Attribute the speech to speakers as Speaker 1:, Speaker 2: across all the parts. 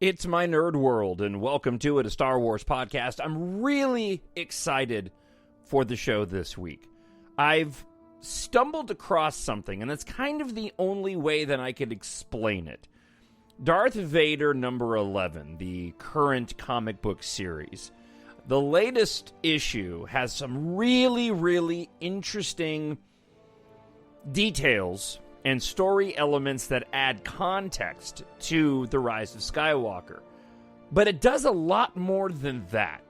Speaker 1: It's my nerd world, and welcome to it, a Star Wars podcast. I'm really excited for the show this week. I've stumbled across something, and it's kind of the only way that I could explain it. Darth Vader number 11, the current comic book series. The latest issue has some really interesting details and story elements that add context to The Rise of Skywalker. But it does a lot more than that.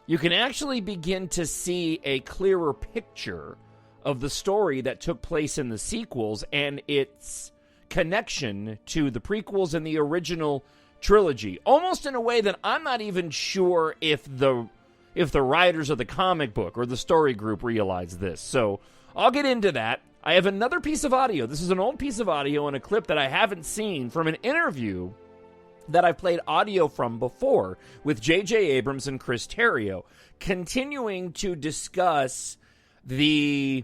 Speaker 1: You can actually begin to see a clearer picture of the story that took place in the sequels and its connection to the prequels and the original trilogy. Almost in a way that I'm not even sure if the writers of the comic book or the story group realized this. So I'll get into that. I have another piece of audio. This is an old piece of audio and a clip that I haven't seen from an interview that I've played audio from before with J.J. Abrams and Chris Terrio, continuing to discuss the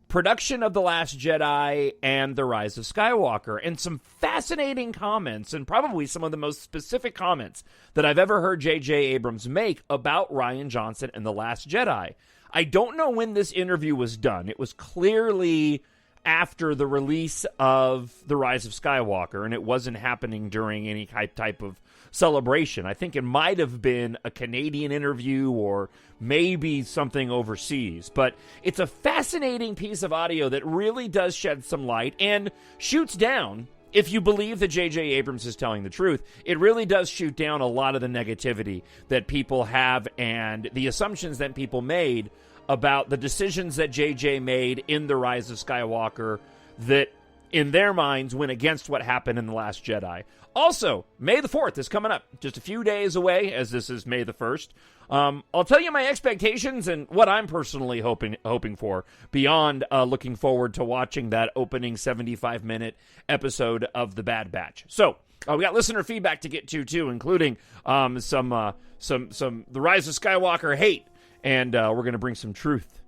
Speaker 1: production of The Last Jedi and The Rise of Skywalker, and some fascinating comments, and probably some of the most specific comments that I've ever heard J.J. Abrams make about Rian Johnson and The Last Jedi. I don't know when this interview was done. It was clearly after the release of The Rise of Skywalker, and it wasn't happening during any type of celebration. I think it might have been a Canadian interview or maybe something overseas. But it's a fascinating piece of audio that really does shed some light and shoots down, if you believe that J.J. Abrams is telling the truth, it really does shoot down a lot of the negativity that people have and the assumptions that people made about the decisions that J.J. made in The Rise of Skywalker that, in their minds, went against what happened in The Last Jedi. Also, May the 4th is coming up, just a few days away, as this is May the 1st. I'll tell you my expectations and what I'm personally hoping for, beyond looking forward to watching that opening 75-minute episode of The Bad Batch. So, we got listener feedback to get to, too, including some The Rise of Skywalker hate, and we're going to bring some truth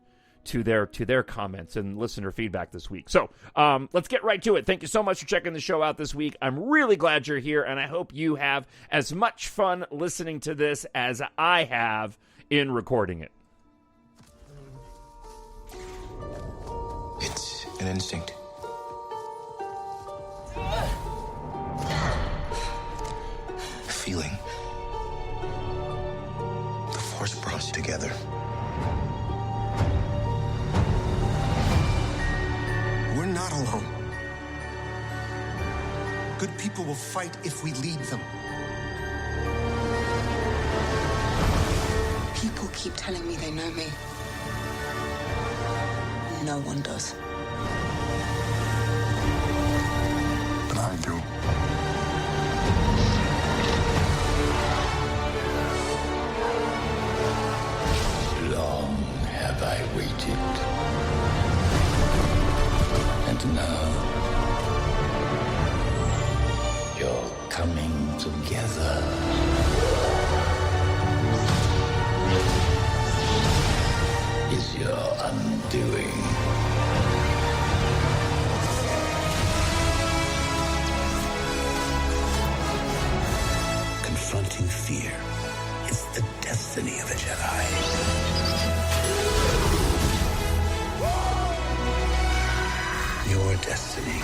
Speaker 1: to their comments and listener feedback this week. So let's get right to it. Thank you so much for checking the show out this week. I'm really glad you're here, and I hope you have as much fun listening to this as I have in recording it.
Speaker 2: It's an instinct. A feeling. The Force brought us together. We're not alone. Good people will fight if we lead them.
Speaker 3: People keep telling me they know me. No one does.
Speaker 2: But I do.
Speaker 4: Long have I waited. And now, you're coming together. Is your undoing.
Speaker 2: Confronting fear is the destiny of a Jedi. Your destiny.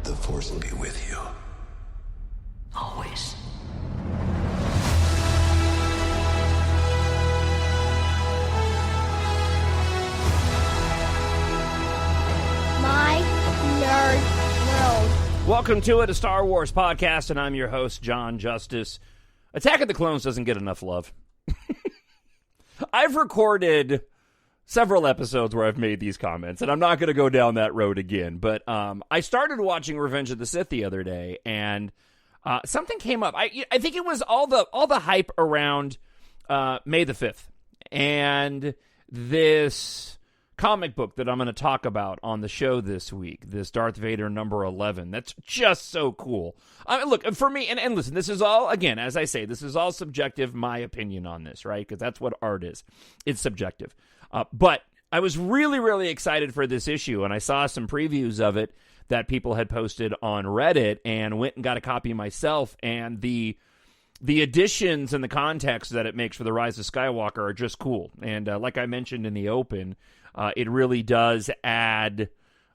Speaker 2: The Force will be with you.
Speaker 3: Always.
Speaker 5: My Nerd World.
Speaker 1: Welcome to it, a Star Wars podcast, and I'm your host, Jon Justice. Attack of the Clones doesn't get enough love. I've recorded several episodes where I've made these comments, and I'm not going to go down that road again, but I started watching Revenge of the Sith the other day, and something came up. I think it was all the hype around May the 5th, and this comic book that I'm going to talk about on the show this week, this Darth Vader number 11. That's just so cool. I mean, look, for me, and listen, this is all, again, as I say, this is all subjective, my opinion on this, right? Because that's what art is. It's subjective. But I was really, really excited for this issue, and I saw some previews of it that people had posted on Reddit and went and got a copy myself, and the additions and the context that it makes for The Rise of Skywalker are just cool. And like I mentioned in the open, it really does add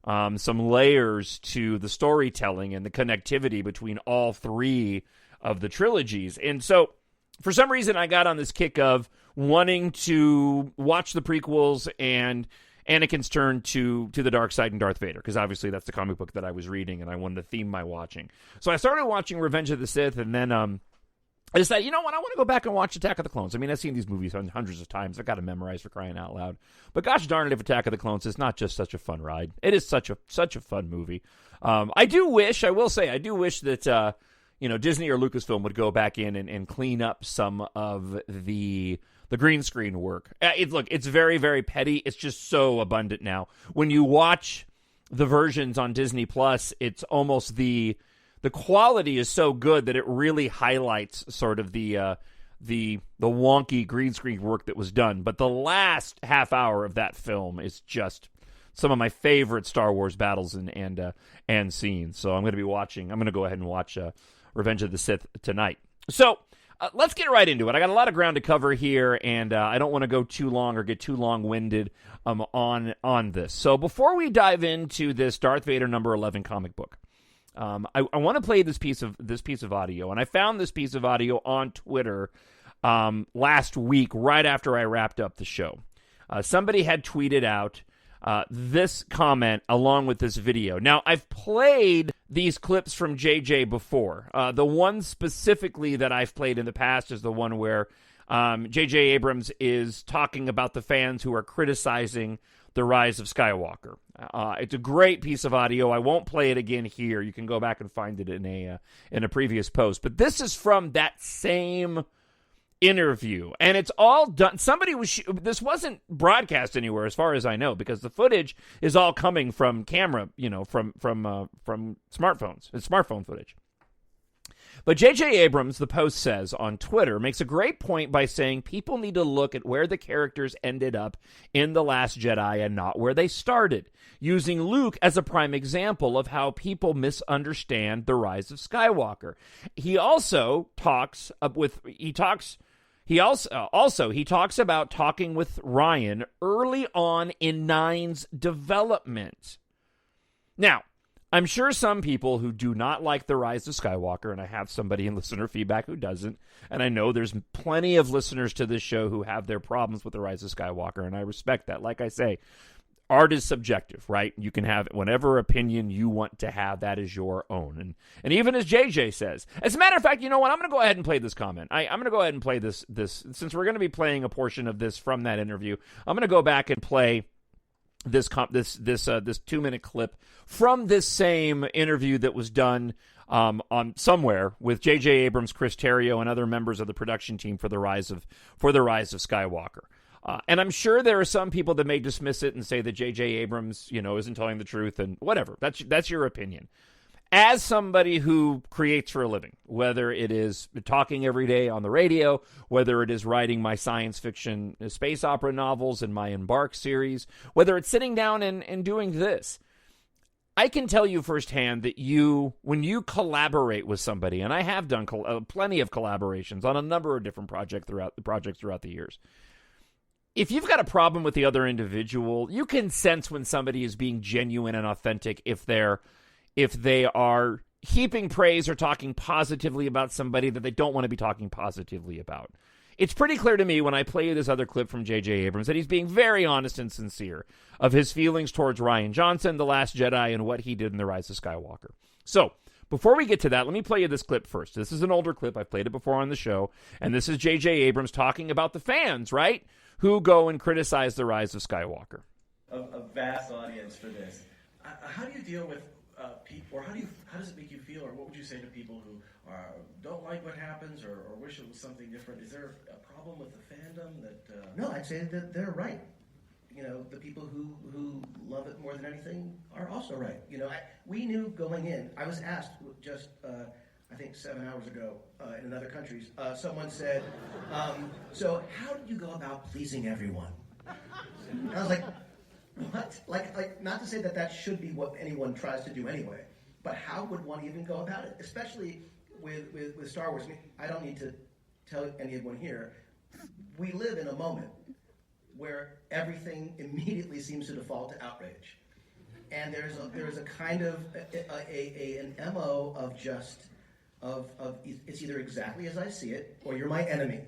Speaker 1: some layers to the storytelling and the connectivity between all three of the trilogies. And so, for some reason, I got on this kick of wanting to watch the prequels and Anakin's turn to the dark side and Darth Vader, because obviously that's the comic book that I was reading, and I wanted to theme my watching. So I started watching Revenge of the Sith, and then I decided, you know what, I want to go back and watch Attack of the Clones. I mean, I've seen these movies hundreds of times. I've got to memorize, for crying out loud. But gosh darn it, if Attack of the Clones is not just such a fun ride. It is such a fun movie. I do wish that Disney or Lucasfilm would go back in and clean up some of the green screen work. It's very, very petty. It's just so abundant now. When you watch the versions on Disney Plus, it's almost the quality is so good that it really highlights sort of the wonky green screen work that was done. But the last half hour of that film is just some of my favorite Star Wars battles and scenes. So I'm going to go ahead and watch Revenge of the Sith tonight. So let's get right into it. I got a lot of ground to cover here, and I don't want to go too long or get too long-winded on this. So before we dive into this Darth Vader number 11 comic book, I want to play this piece of audio, and I found this piece of audio on Twitter last week, right after I wrapped up the show. Somebody had tweeted out this comment along with this video. Now, I've played these clips from JJ before. The one specifically that I've played in the past is the one where J.J. Abrams is talking about the fans who are criticizing The Rise of Skywalker. It's a great piece of audio. I won't play it again here. You can go back and find it in a previous post. But this is from that same interview, and it's all done. This wasn't broadcast anywhere, as far as I know, because the footage is all coming from camera, from smartphones. It's smartphone footage. But J.J. Abrams, the Post says on Twitter, makes a great point by saying people need to look at where the characters ended up in The Last Jedi and not where they started, using Luke as a prime example of how people misunderstand The Rise of Skywalker. He also talks about talking with Ryan early on in Nine's development. Now, I'm sure some people who do not like The Rise of Skywalker, and I have somebody in listener feedback who doesn't, and I know there's plenty of listeners to this show who have their problems with The Rise of Skywalker, and I respect that. Like I say, art is subjective, right? You can have whatever opinion you want to have. That is your own. And even as JJ says, as a matter of fact, you know what? I'm going to go ahead and play this comment. I'm going to go ahead and play this, since we're going to be playing a portion of this from that interview. I'm going to go back and play this 2-minute clip from this same interview that was done on somewhere with J.J. Abrams, Chris Terrio, and other members of the production team for the Rise of Skywalker. And I'm sure there are some people that may dismiss it and say that J.J. Abrams, isn't telling the truth, and whatever. That's your opinion. As somebody who creates for a living, whether it is talking every day on the radio, whether it is writing my science fiction space opera novels and my EMBARK series, whether it's sitting down and doing this, I can tell you firsthand that when you collaborate with somebody, and I have done plenty of collaborations on a number of different projects throughout the years, if you've got a problem with the other individual, you can sense when somebody is being genuine and authentic if they are heaping praise or talking positively about somebody that they don't want to be talking positively about. It's pretty clear to me when I play this other clip from J.J. Abrams that he's being very honest and sincere of his feelings towards Rian Johnson, The Last Jedi, and what he did in The Rise of Skywalker. So, before we get to that, let me play you this clip first. This is an older clip. I've played it before on the show, and this is J.J. Abrams talking about the fans, right, who go and criticize The Rise of Skywalker.
Speaker 6: A vast audience for this. How do you deal with people, or how does it make you feel, or what would you say to people who don't like what happens, or wish it was something different? Is there a problem with the fandom that?
Speaker 7: No, I'd say that they're right. The people who love it more than anything are also right. We knew going in. I was asked just I think 7 hours ago in other countries. Someone said, "So how did you go about pleasing everyone?" And I was like, what? Like, not to say that should be what anyone tries to do anyway, but how would one even go about it? Especially with Star Wars. I mean, I don't need to tell anyone here, we live in a moment where everything immediately seems to default to outrage. And there's a kind of an MO of just of it's either exactly as I see it or you're my enemy.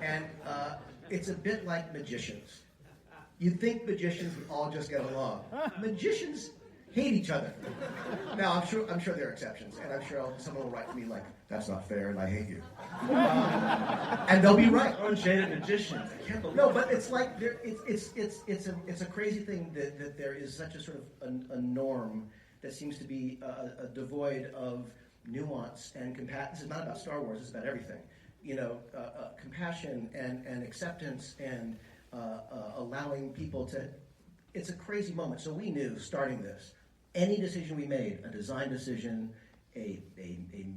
Speaker 7: And it's a bit like magicians. You'd think magicians would all just get along. Magicians hate each other. Now I'm sure there are exceptions, and I'm sure someone will write to me like, "That's not fair, and I hate you," and they'll be right.
Speaker 6: Unshaded magicians. I can't believe.
Speaker 7: No, but it's like it's a crazy thing that there is such a sort of a norm that seems to be devoid of nuance and compassion. This is not about Star Wars. It's about everything. Compassion and acceptance and allowing people to. It's a crazy moment. So we knew starting this, any decision we made, a design decision, a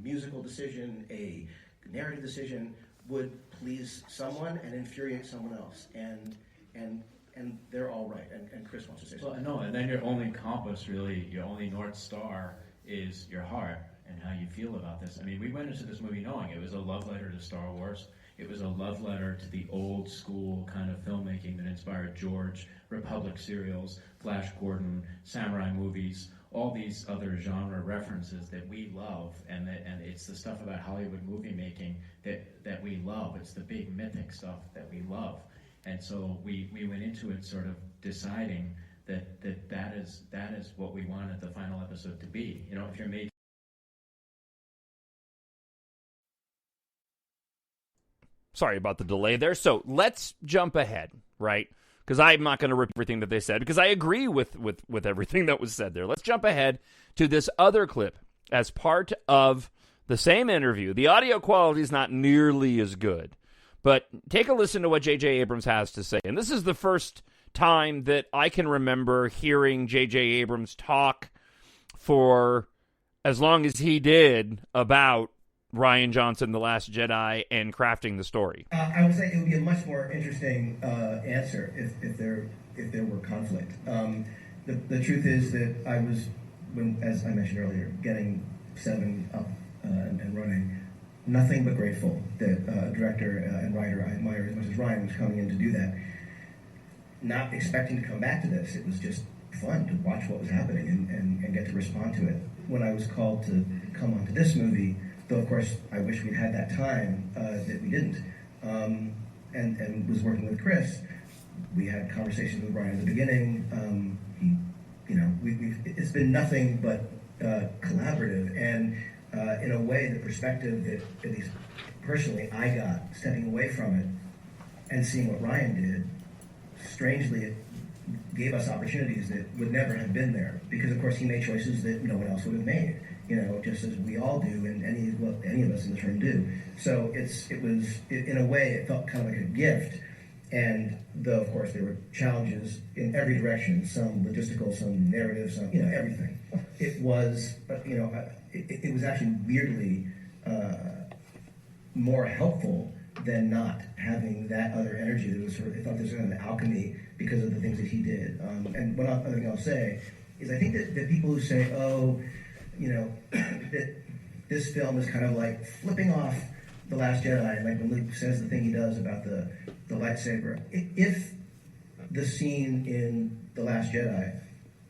Speaker 7: musical decision, a narrative decision, would please someone and infuriate someone else. And they're all right. And Chris wants to say something.
Speaker 8: Well, no, and then your only compass, really, your only North Star is your heart and how you feel about this. I mean, we went into this movie knowing it was a love letter to Star Wars. It was a love letter to the old school kind of filmmaking that inspired George, Republic serials, Flash Gordon, samurai movies, all these other genre references that we love, and it's the stuff about Hollywood movie making that we love. It's the big mythic stuff that we love. And so we went into it sort of deciding that is what we wanted the final episode to be. You know, if you're making
Speaker 1: Sorry about the delay there. So let's jump ahead, right? Because I'm not going to rip everything that they said, because I agree with everything that was said there. Let's jump ahead to this other clip as part of the same interview. The audio quality is not nearly as good, but take a listen to what J.J. Abrams has to say. And this is the first time that I can remember hearing J.J. Abrams talk for as long as he did about Rian Johnson, The Last Jedi, and crafting the story.
Speaker 7: I would say it would be a much more interesting answer if there were conflict. The truth is that I was, as I mentioned earlier, getting 7 up and running, nothing but grateful that a director and writer I admire as much as Rian was coming in to do that. Not expecting to come back to this, it was just fun to watch what was happening and get to respond to it. When I was called to come onto this movie, though of course I wish we'd had that time that we didn't, and was working with Chris. We had conversations with Brian at the beginning. It's been nothing but collaborative, and in a way, the perspective that at least personally I got stepping away from it and seeing what Rian did, strangely it gave us opportunities that would never have been there, because of course he made choices that no one else would have made. Just as we all do, and any of us in this room do. So it was in a way, it felt kind of like a gift. And though, of course, there were challenges in every direction, some logistical, some narrative, some, everything. It was, it was actually weirdly more helpful than not having that other energy. That was it felt there's kind of an alchemy because of the things that he did. And one other thing I'll say is I think that people who say, that this film is kind of like flipping off The Last Jedi, like when Luke says the thing he does about the lightsaber. If the scene in The Last Jedi,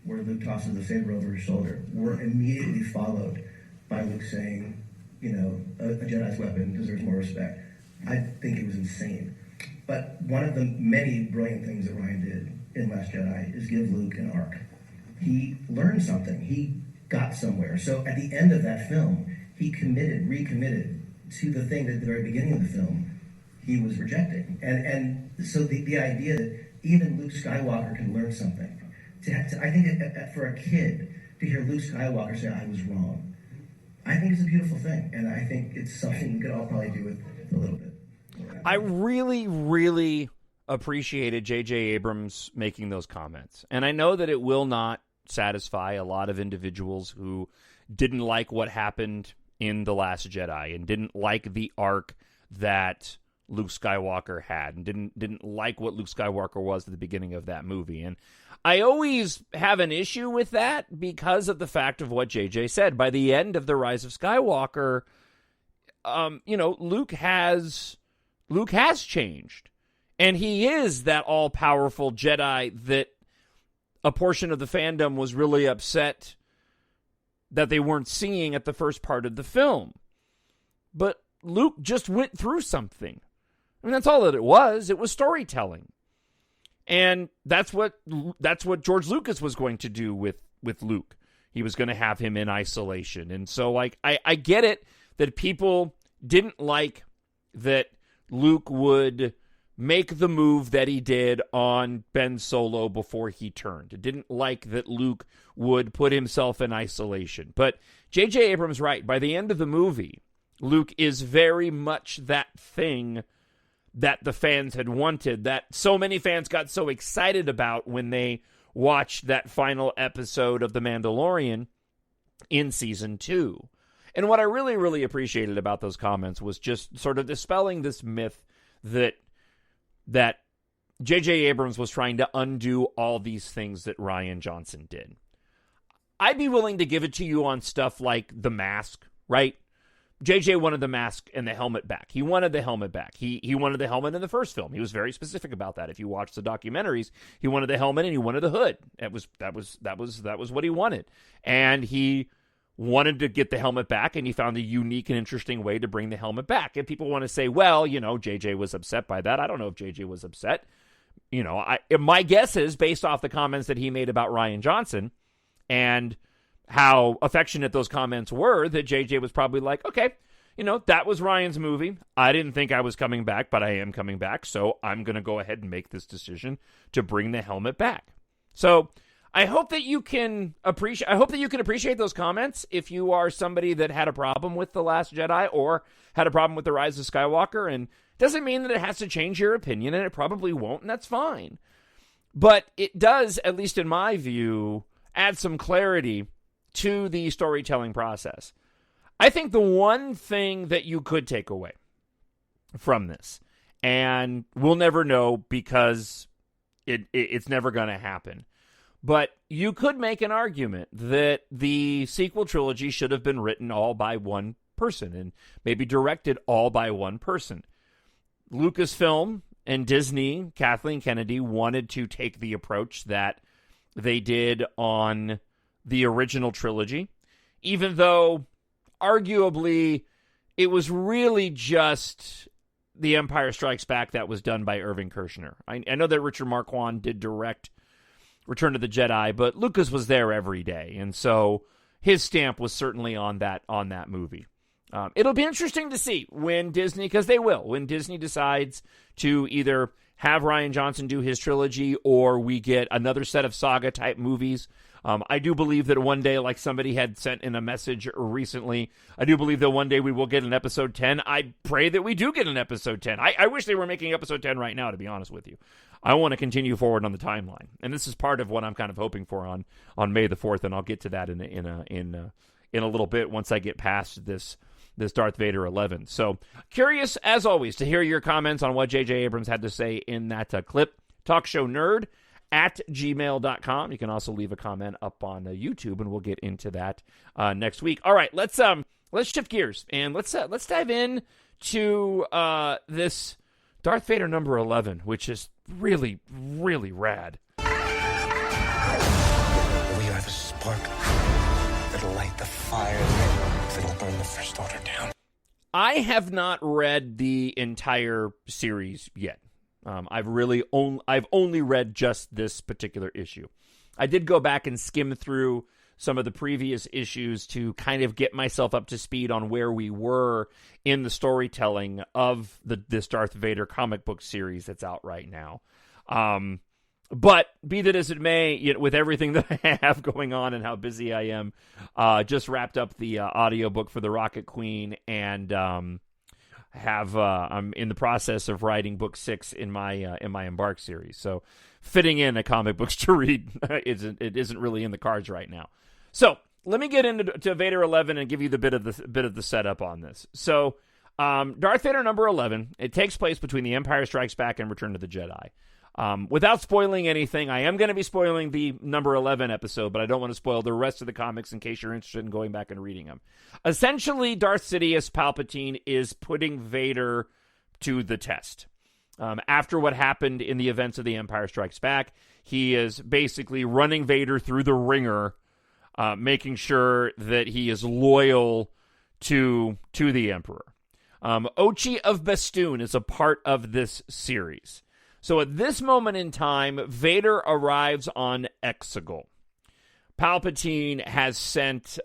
Speaker 7: where Luke tosses the saber over his shoulder, were immediately followed by Luke saying, a Jedi's weapon deserves more respect, I'd think it was insane. But one of the many brilliant things that Rian did in Last Jedi is give Luke an arc. He learned something. He got somewhere. So at the end of that film, he recommitted to the thing that at the very beginning of the film he was rejecting. And so the idea that even Luke Skywalker can learn something. I think for a kid to hear Luke Skywalker say, I was wrong, I think it's a beautiful thing. And I think it's something we could all probably do with a little bit.
Speaker 1: I really, really appreciated J.J. Abrams making those comments. And I know that it will not satisfy a lot of individuals who didn't like what happened in The Last Jedi and didn't like the arc that Luke Skywalker had, and didn't like what Luke Skywalker was at the beginning of that movie. And I always have an issue with that because of the fact of what JJ said. By the end of The Rise of Skywalker, Luke has changed. And he is that all-powerful Jedi that a portion of the fandom was really upset that they weren't seeing at the first part of the film. But Luke just went through something. I mean, that's all that it was. It was storytelling. And that's what George Lucas was going to do with Luke. He was going to have him in isolation. And so, I get it that people didn't like that Luke would make the move that he did on Ben Solo before he turned. It didn't like that Luke would put himself in isolation. But J.J. Abrams, right, by the end of the movie, Luke is very much that thing that the fans had wanted, that so many fans got so excited about when they watched that final episode of The Mandalorian in Season 2. And what I really, really appreciated about those comments was just sort of dispelling this myth that J.J. Abrams was trying to undo all these things that Rian Johnson did. I'd be willing to give it to you on stuff like the mask, right? J.J. wanted the mask and the helmet back. He wanted the helmet back. He wanted the helmet in the first film. He was very specific about that. If you watch the documentaries, he wanted the helmet and he wanted the hood. That was what he wanted. And he wanted to get the helmet back, and he found a unique and interesting way to bring the helmet back. And people want to say, well, JJ was upset by that. I don't know if JJ was upset. My guess is, based off the comments that he made about Rian Johnson and how affectionate those comments were, that JJ was probably like, okay, that was Ryan's movie. I didn't think I was coming back, but I am coming back, so I'm going to go ahead and make this decision to bring the helmet back. So I hope that you can appreciate those comments if you are somebody that had a problem with The Last Jedi or had a problem with The Rise of Skywalker. And doesn't mean that it has to change your opinion, and it probably won't, and that's fine. But it does, at least in my view, add some clarity to the storytelling process. I think the one thing that you could take away from this, and we'll never know because it's never going to happen, but you could make an argument that the sequel trilogy should have been written all by one person and maybe directed all by one person. Lucasfilm and Disney, Kathleen Kennedy, wanted to take the approach that they did on the original trilogy, even though arguably it was really just The Empire Strikes Back that was done by Irving Kershner. I know that Richard Marquand did direct Return of the Jedi, but Lucas was there every day, and so his stamp was certainly on that movie. It'll be interesting to see when Disney, because they will, when Disney decides to either have Rian Johnson do his trilogy or we get another set of saga-type movies. I do believe that one day, like somebody had sent in a message recently, I do believe that one day we will get an episode 10. I pray that we do get an episode 10. I wish they were making episode 10 right now, to be honest with you. I want to continue forward on the timeline. And this is part of what I'm kind of hoping for on May the 4th, and I'll get to that in a little bit once I get past this Darth Vader 11. So, curious, as always, to hear your comments on what J.J. Abrams had to say in that clip. TalkShowNerd at gmail.com. You can also leave a comment up on YouTube, and we'll get into that next week. All right, let's shift gears, and let's dive in to this Darth Vader number 11, which is really, really rad.
Speaker 2: We have a spark that'll light the fire that'll burn the First Order down.
Speaker 1: I have not read the entire series yet. I've only read just this particular issue. I did go back and skim through some of the previous issues to kind of get myself up to speed on where we were in the storytelling of this Darth Vader comic book series that's out right now. But be that as it may, with everything that I have going on and how busy I am, just wrapped up the audiobook for The Rocket Queen, and I'm in the process of writing book 6 in my EMBARK series. So fitting in a comic books to read isn't really in the cards right now. So let me get into Vader 11 and give you the bit of the setup on this. So Darth Vader number 11, it takes place between The Empire Strikes Back and Return of the Jedi. Without spoiling anything, I am going to be spoiling the number 11 episode, but I don't want to spoil the rest of the comics in case you're interested in going back and reading them. Essentially, Darth Sidious Palpatine is putting Vader to the test. After what happened in the events of The Empire Strikes Back, he is basically running Vader through the ringer, making sure that he is loyal to the Emperor. Ochi of Bestoon is a part of this series. So at this moment in time, Vader arrives on EXEGOL. Palpatine has sent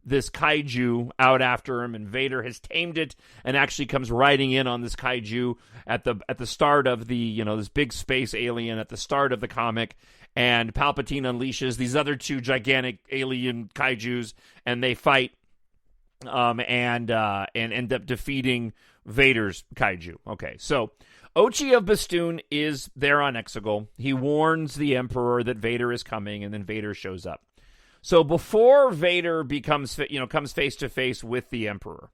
Speaker 1: this kaiju out after him, and Vader has tamed it and actually comes riding in on this kaiju at the start of the, this big space alien at the start of the comic. And Palpatine unleashes these other two gigantic alien kaijus, and they fight and end up defeating Vader's kaiju. Okay, so Ochi of Bestoon is there on EXEGOL. He warns the Emperor that Vader is coming, and then Vader shows up. So before Vader comes face to face with the Emperor,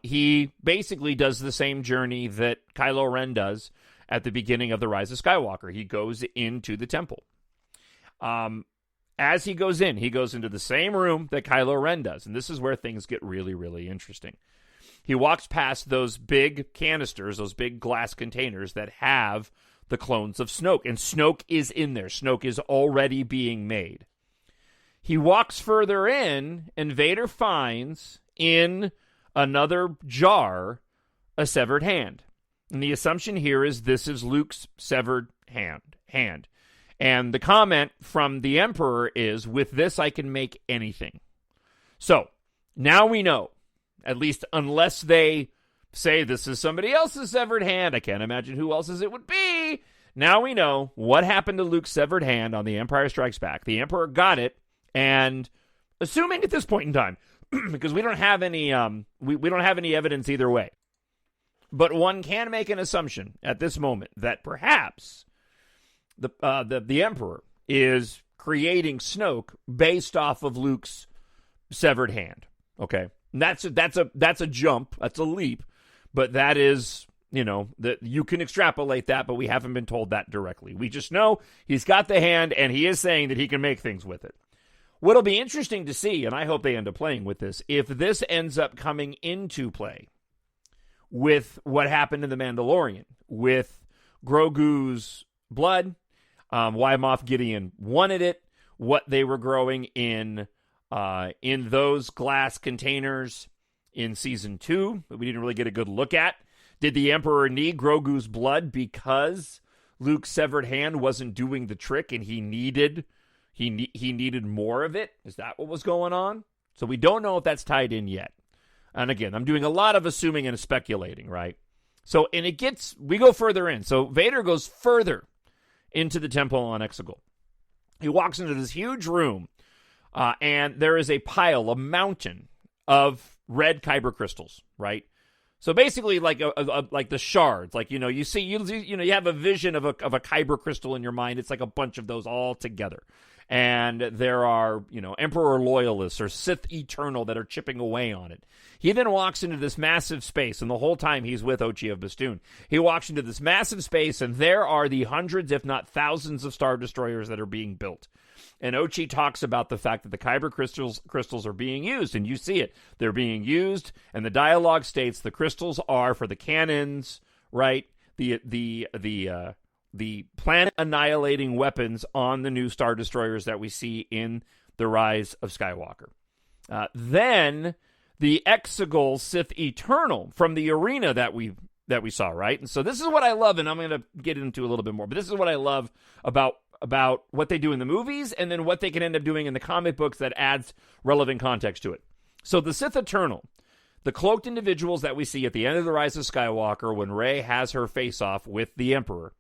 Speaker 1: he basically does the same journey that Kylo Ren does at the beginning of The Rise of Skywalker. He goes into the temple. As he goes into the same room that Kylo Ren does, and this is where things get really, really interesting. He walks past those big canisters, those big glass containers that have the clones of Snoke, and Snoke is in there. Snoke is already being made. He walks further in, and Vader finds in another jar a severed hand. And the assumption here is this is Luke's severed hand. And the comment from the Emperor is, with this I can make anything. So, now we know. At least unless they say this is somebody else's severed hand. I can't imagine who else's it would be. Now we know what happened to Luke's severed hand on The Empire Strikes Back. The Emperor got it, and assuming at this point in time, because we don't have any we don't have any evidence either way, but one can make an assumption at this moment that perhaps the Emperor is creating Snoke based off of Luke's severed hand. Okay. That's a jump. That's a leap. But that is, that you can extrapolate that, but we haven't been told that directly. We just know he's got the hand, and he is saying that he can make things with it. What'll be interesting to see, and I hope they end up playing with this, if this ends up coming into play with what happened in The Mandalorian, with Grogu's blood, why Moff Gideon wanted it, what they were growing in those glass containers in Season 2 that we didn't really get a good look at. Did the Emperor need Grogu's blood because Luke's severed hand wasn't doing the trick and he needed more of it? Is that what was going on? So we don't know if that's tied in yet. And again, I'm doing a lot of assuming and speculating, right? So, and we go further in. So Vader goes further into the temple on EXEGOL. He walks into this huge room. And there is a mountain of red kyber crystals, right? So basically, like the shards, like you have a vision of a kyber crystal in your mind. It's like a bunch of those all together, and there are Emperor loyalists or Sith Eternal that are chipping away on it. He then walks into this massive space, and the whole time he's with Ochi of Bestoon, he walks into this massive space, and there are the hundreds, if not thousands, of Star Destroyers that are being built. And Ochi talks about the fact that the kyber crystals are being used, and you see it. They're being used, and the dialogue states the crystals are for the cannons, right? The planet-annihilating weapons on the new Star Destroyers that we see in The Rise of Skywalker. Then the EXEGOL Sith Eternal from the arena that we saw, right? And so this is what I love, and I'm going to get into a little bit more, but this is what I love about what they do in the movies and then what they can end up doing in the comic books that adds relevant context to it. So the Sith Eternal, the cloaked individuals that we see at the end of The Rise of Skywalker when Rey has her face-off with the Emperor,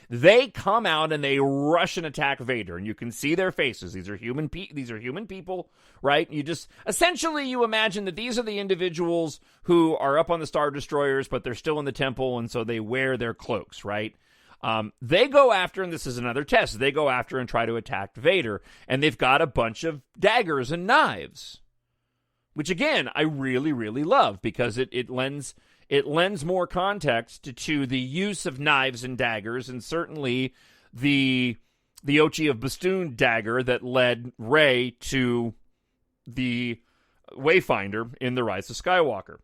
Speaker 1: they come out and they rush and attack Vader, and you can see their faces. These are human people, right? You imagine that these are the individuals who are up on the Star Destroyers, but they're still in the temple, and so they wear their cloaks, right? They go after, and this is another test, they go after and try to attack Vader, and they've got a bunch of daggers and knives. which again I really, really love because it lends more context to the use of knives and daggers, and certainly the Ochi of Bastoon dagger that led Rey to the Wayfinder in The Rise of Skywalker.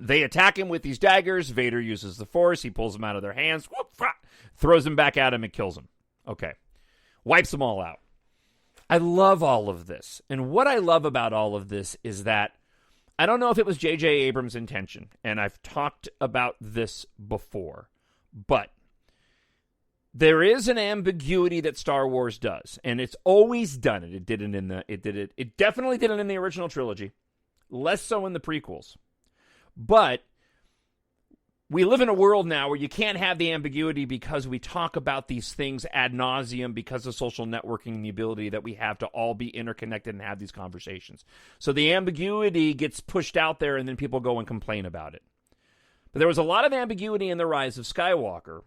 Speaker 1: They attack him with these daggers. Vader uses the Force. He pulls them out of their hands, throws them back at him, and kills him. Okay. Wipes them all out. I love all of this. And what I love about all of this is that I don't know if it was J.J. Abrams' intention, and I've talked about this before, but there is an ambiguity that Star Wars does, and it's always done it. It definitely did it in the original trilogy, less so in the prequels. But we live in a world now where you can't have the ambiguity because we talk about these things ad nauseum because of social networking and the ability that we have to all be interconnected and have these conversations. So the ambiguity gets pushed out there and then people go and complain about it. But there was a lot of ambiguity in The Rise of Skywalker.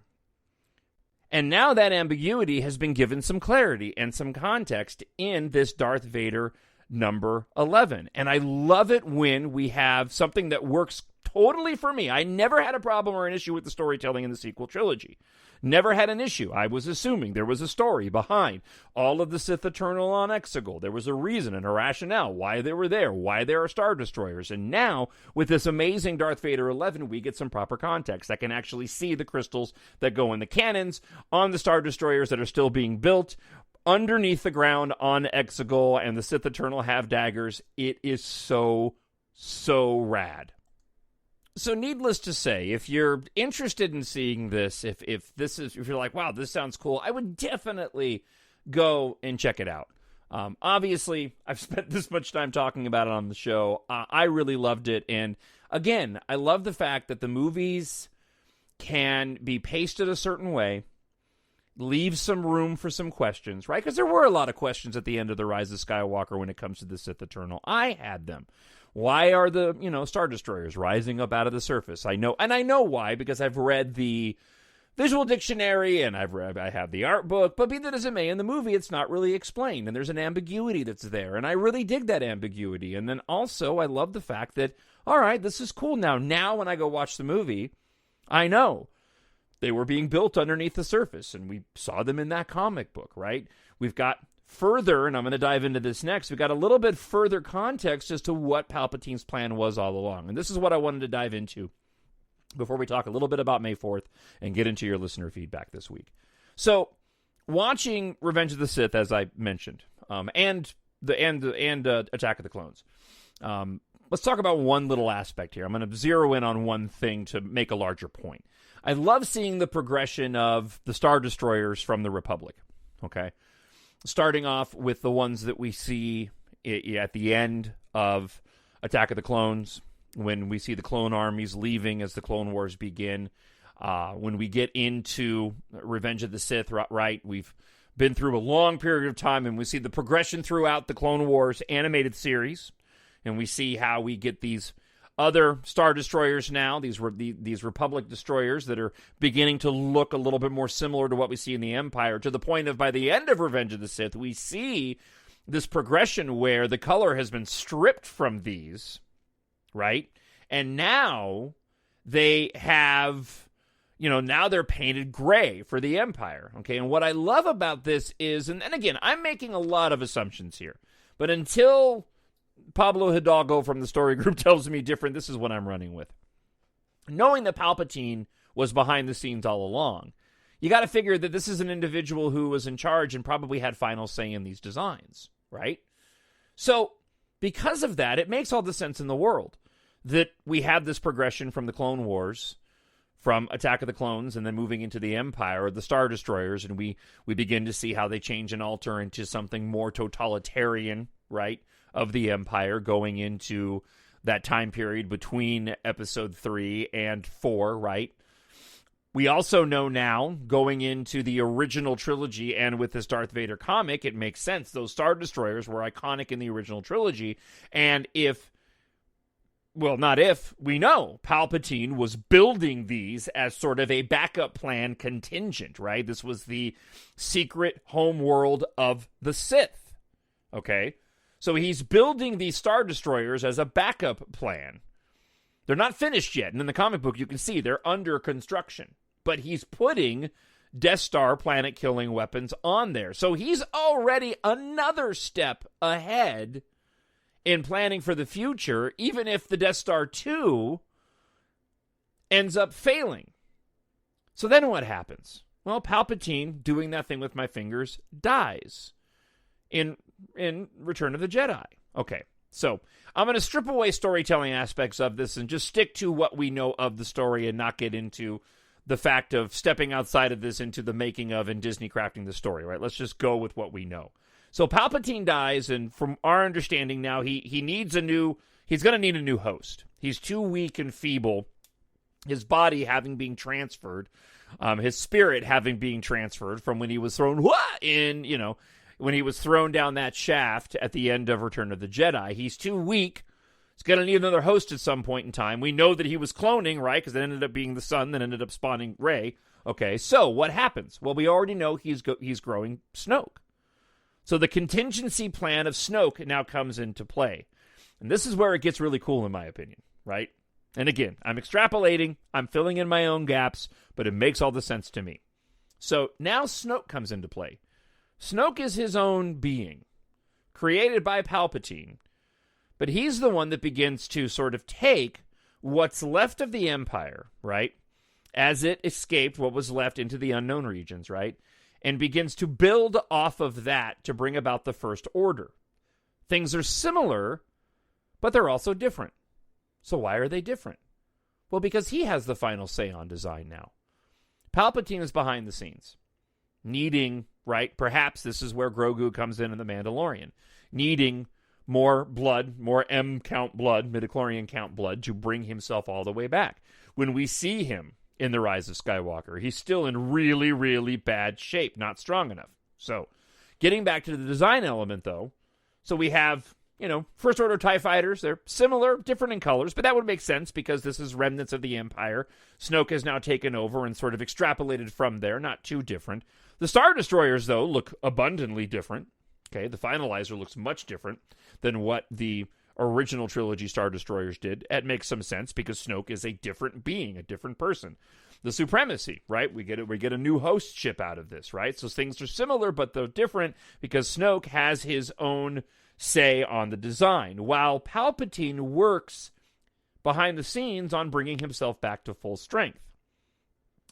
Speaker 1: And now that ambiguity has been given some clarity and some context in this Darth Vader number 11. And I love it when we have something that works totally for me. I never had a problem or an issue with the storytelling in the sequel trilogy. Never had an issue. I was assuming there was a story behind all of the Sith Eternal on EXEGOL. There was a reason and a rationale why they were there, why there are Star Destroyers. And now, with this amazing Darth Vader 11, we get some proper context. I can actually see the crystals that go in the cannons on the Star Destroyers that are still being built underneath the ground on EXEGOL, and the Sith Eternal have daggers. It is so, so rad. So needless to say, if you're interested in seeing this, if you're like, wow, this sounds cool, I would definitely go and check it out. Obviously, I've spent this much time talking about it on the show. I really loved it. And again, I love the fact that the movies can be paced a certain way, leave some room for some questions, right? Because there were a lot of questions at the end of The Rise of Skywalker when it comes to the Sith Eternal. I had them. Why are the, Star Destroyers rising up out of the surface? I know why, because I've read the visual dictionary and I have the art book, but be that as it may, in the movie, it's not really explained, and there's an ambiguity that's there, and I really dig that ambiguity. And then also, I love the fact that, all right, this is cool now. Now, when I go watch the movie, I know they were being built underneath the surface, and we saw them in that comic book, right? We've got further, and I'm going to dive into this next, we've got a little bit further context as to what Palpatine's plan was all along. And this is what I wanted to dive into before we talk a little bit about May 4th and get into your listener feedback this week. So, watching Revenge of the Sith, as I mentioned, and Attack of the Clones. Let's talk about one little aspect here. I'm going to zero in on one thing to make a larger point. I love seeing the progression of the Star Destroyers from the Republic, okay? Starting off with the ones that we see at the end of Attack of the Clones, when we see the clone armies leaving as the Clone Wars begin. When we get into Revenge of the Sith, right, we've been through a long period of time, and we see the progression throughout the Clone Wars animated series, and we see how we get these other Star Destroyers now, these Republic Destroyers that are beginning to look a little bit more similar to what we see in the Empire, to the point of, by the end of Revenge of the Sith, we see this progression where the color has been stripped from these, right? And now they have, now they're painted gray for the Empire, okay? And what I love about this is, and again, I'm making a lot of assumptions here, but until Pablo Hidalgo from the story group tells me different, this is what I'm running with. Knowing that Palpatine was behind the scenes all along, you got to figure that this is an individual who was in charge and probably had final say in these designs, right? So, because of that, it makes all the sense in the world that we have this progression from the Clone Wars, from Attack of the Clones, and then moving into the Empire, or the Star Destroyers, and we begin to see how they change and alter into something more totalitarian, right, of the Empire, going into that time period between Episode 3 and 4, right? We also know now, going into the original trilogy and with this Darth Vader comic, it makes sense. Those Star Destroyers were iconic in the original trilogy, and we know Palpatine was building these as sort of a backup plan contingent, right? This was the secret home world of the Sith, okay? So he's building these Star Destroyers as a backup plan. They're not finished yet, and in the comic book you can see they're under construction. But he's putting Death Star planet-killing weapons on there. So he's already another step ahead in planning for the future, even if the Death Star 2 ends up failing. So then what happens? Well, Palpatine, doing that thing with my fingers, dies in Return of the Jedi. Okay, so I'm going to strip away storytelling aspects of this and just stick to what we know of the story and not get into the fact of stepping outside of this into the making of and Disney crafting the story, right? Let's just go with what we know. So Palpatine dies, and from our understanding now, he's going to need a new host. He's too weak and feeble, his body having been transferred, his spirit having been transferred from when he was thrown when he was thrown down that shaft at the end of Return of the Jedi. He's too weak. He's going to need another host at some point in time. We know that he was cloning, right? Because it ended up being the son that ended up spawning Rey. Okay, so what happens? Well, we already know he's growing Snoke. So the contingency plan of Snoke now comes into play. And this is where it gets really cool, in my opinion, right? And again, I'm extrapolating. I'm filling in my own gaps, but it makes all the sense to me. So now Snoke comes into play. Snoke is his own being, created by Palpatine. But he's the one that begins to sort of take what's left of the Empire, right, as it escaped what was left into the unknown regions, right, and begins to build off of that to bring about the First Order. Things are similar, but they're also different. So why are they different? Well, because he has the final say on design now. Palpatine is behind the scenes, needing, right, perhaps this is where Grogu comes in The Mandalorian, needing more blood, more M-count blood, midichlorian count blood, to bring himself all the way back. When we see him in The Rise of Skywalker, he's still in really, really bad shape, not strong enough. So, getting back to the design element, though, so we have, First Order TIE Fighters. They're similar, different in colors, but that would make sense because this is remnants of the Empire. Snoke has now taken over and sort of extrapolated from there, not too different. The Star Destroyers, though, look abundantly different. Okay, the Finalizer looks much different than what the original trilogy Star Destroyers did. It makes some sense because Snoke is a different being, a different person. The Supremacy, right? We get a new host ship out of this, right? So things are similar, but they're different because Snoke has his own say on the design, while Palpatine works behind the scenes on bringing himself back to full strength.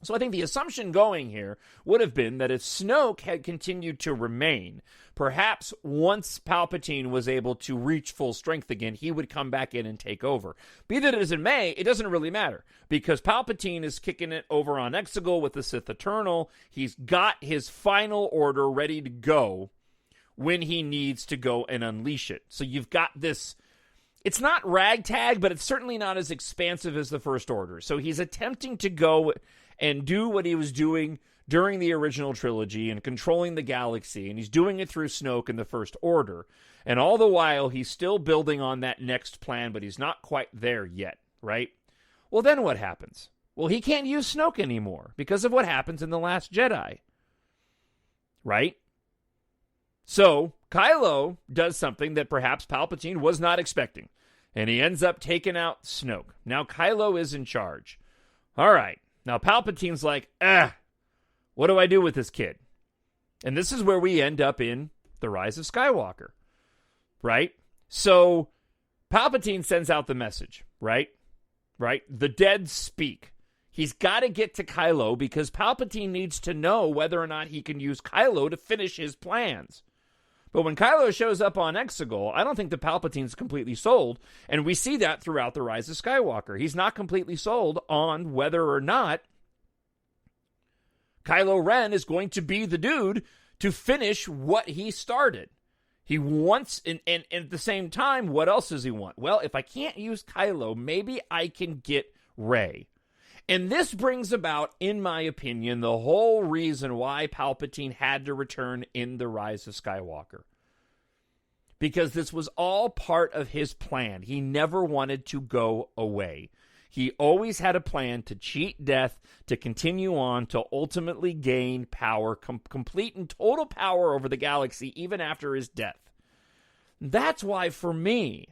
Speaker 1: So I think the assumption going here would have been that if Snoke had continued to remain, perhaps once Palpatine was able to reach full strength again, he would come back in and take over. Be that as it may, it doesn't really matter, because Palpatine is kicking it over on EXEGOL with the Sith Eternal. He's got his final order ready to go when he needs to go and unleash it. So you've got this. It's not ragtag, but it's certainly not as expansive as the First Order. So he's attempting to go and do what he was doing during the original trilogy and controlling the galaxy, and he's doing it through Snoke and the First Order. And all the while, he's still building on that next plan, but he's not quite there yet, right? Well, then what happens? Well, he can't use Snoke anymore because of what happens in The Last Jedi, right? So, Kylo does something that perhaps Palpatine was not expecting, and he ends up taking out Snoke. Now, Kylo is in charge. All right. Now, Palpatine's like, what do I do with this kid? And this is where we end up in The Rise of Skywalker, right? So, Palpatine sends out the message, right? Right? The dead speak. He's got to get to Kylo because Palpatine needs to know whether or not he can use Kylo to finish his plans. But when Kylo shows up on EXEGOL, I don't think that Palpatine's completely sold, and we see that throughout The Rise of Skywalker. He's not completely sold on whether or not Kylo Ren is going to be the dude to finish what he started. He wants, and at the same time, what else does he want? Well, if I can't use Kylo, maybe I can get Rey. And this brings about, in my opinion, the whole reason why Palpatine had to return in The Rise of Skywalker. Because this was all part of his plan. He never wanted to go away. He always had a plan to cheat death, to continue on, to ultimately gain power, complete and total power over the galaxy, even after his death. That's why, for me,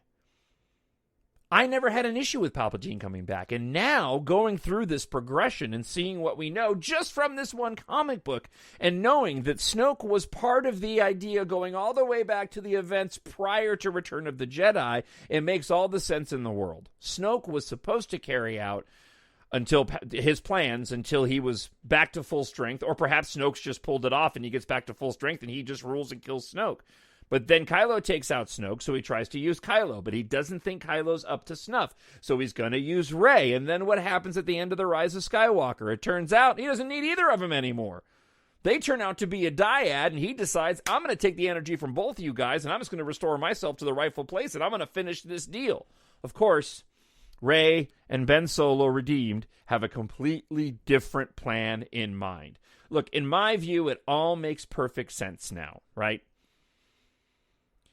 Speaker 1: I never had an issue with Palpatine coming back. And now, going through this progression and seeing what we know just from this one comic book, and knowing that Snoke was part of the idea going all the way back to the events prior to Return of the Jedi, it makes all the sense in the world. Snoke was supposed to carry out until his plans until he was back to full strength, or perhaps Snoke's just pulled it off and he gets back to full strength and he just rules and kills Snoke. But then Kylo takes out Snoke, so he tries to use Kylo, but he doesn't think Kylo's up to snuff, so he's going to use Rey. And then what happens at the end of The Rise of Skywalker? It turns out he doesn't need either of them anymore. They turn out to be a dyad, and he decides, I'm going to take the energy from both of you guys, and I'm just going to restore myself to the rightful place, and I'm going to finish this deal. Of course, Rey and Ben Solo Redeemed have a completely different plan in mind. Look, in my view, it all makes perfect sense now, right?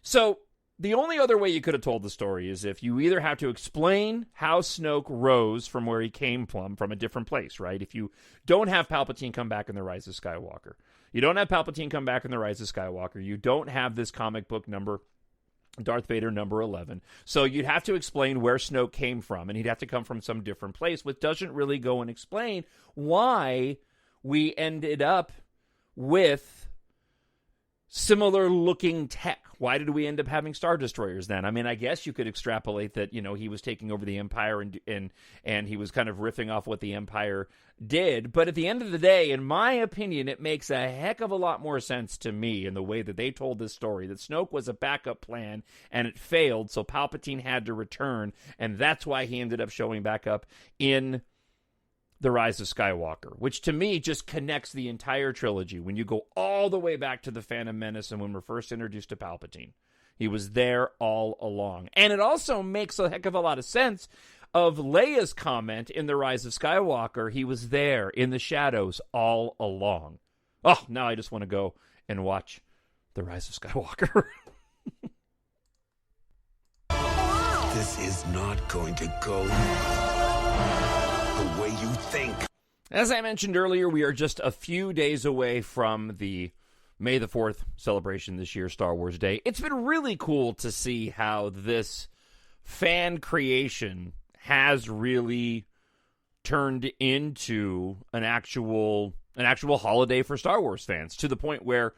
Speaker 1: So, the only other way you could have told the story is if you either have to explain how Snoke rose from where he came from a different place, right? If you don't have Palpatine come back in The Rise of Skywalker. You don't have Palpatine come back in The Rise of Skywalker. You don't have this comic book number, Darth Vader number 11. So you'd have to explain where Snoke came from, and he'd have to come from some different place, which doesn't really go and explain why we ended up with similar looking tech. Why did we end up having Star Destroyers then? I mean, I guess you could extrapolate that, you know, he was taking over the Empire and he was kind of riffing off what the Empire did. But at the end of the day, in my opinion, it makes a heck of a lot more sense to me in the way that they told this story, that Snoke was a backup plan and it failed, so Palpatine had to return, and that's why he ended up showing back up in The Rise of Skywalker, which to me just connects the entire trilogy. When you go all the way back to The Phantom Menace and when we're first introduced to Palpatine, he was there all along. And it also makes a heck of a lot of sense of Leia's comment in The Rise of Skywalker. He was there in the shadows all along. Oh, now I just want to go and watch The Rise of Skywalker.
Speaker 9: This is not going to go the way you think.
Speaker 1: As I mentioned earlier, we are just a few days away from the May the 4th celebration this year, Star Wars Day. It's been really cool to see how this fan creation has really turned into an actual holiday for Star Wars fans, to the point where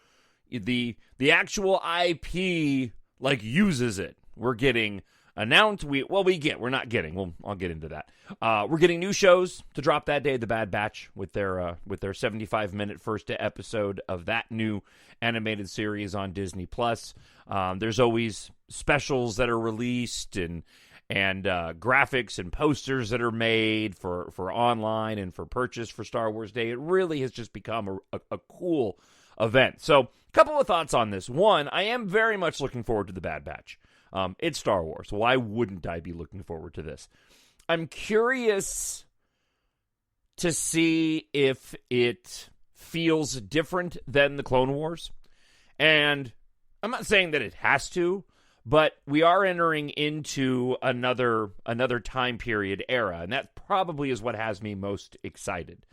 Speaker 1: the actual IP like uses it. We're getting announced. I'll get into that. We're getting new shows to drop that day. The Bad Batch with their 75-minute first episode of that new animated series on Disney Plus. There's always specials that are released and graphics and posters that are made for online and for purchase for Star Wars Day. It really has just become a cool event. So, a couple of thoughts on this. One, I am very much looking forward to the Bad Batch. It's Star Wars. Why wouldn't I be looking forward to this? I'm curious to see if it feels different than the Clone Wars. And I'm not saying that it has to, but we are entering into another time period era, and that probably is what has me most excited.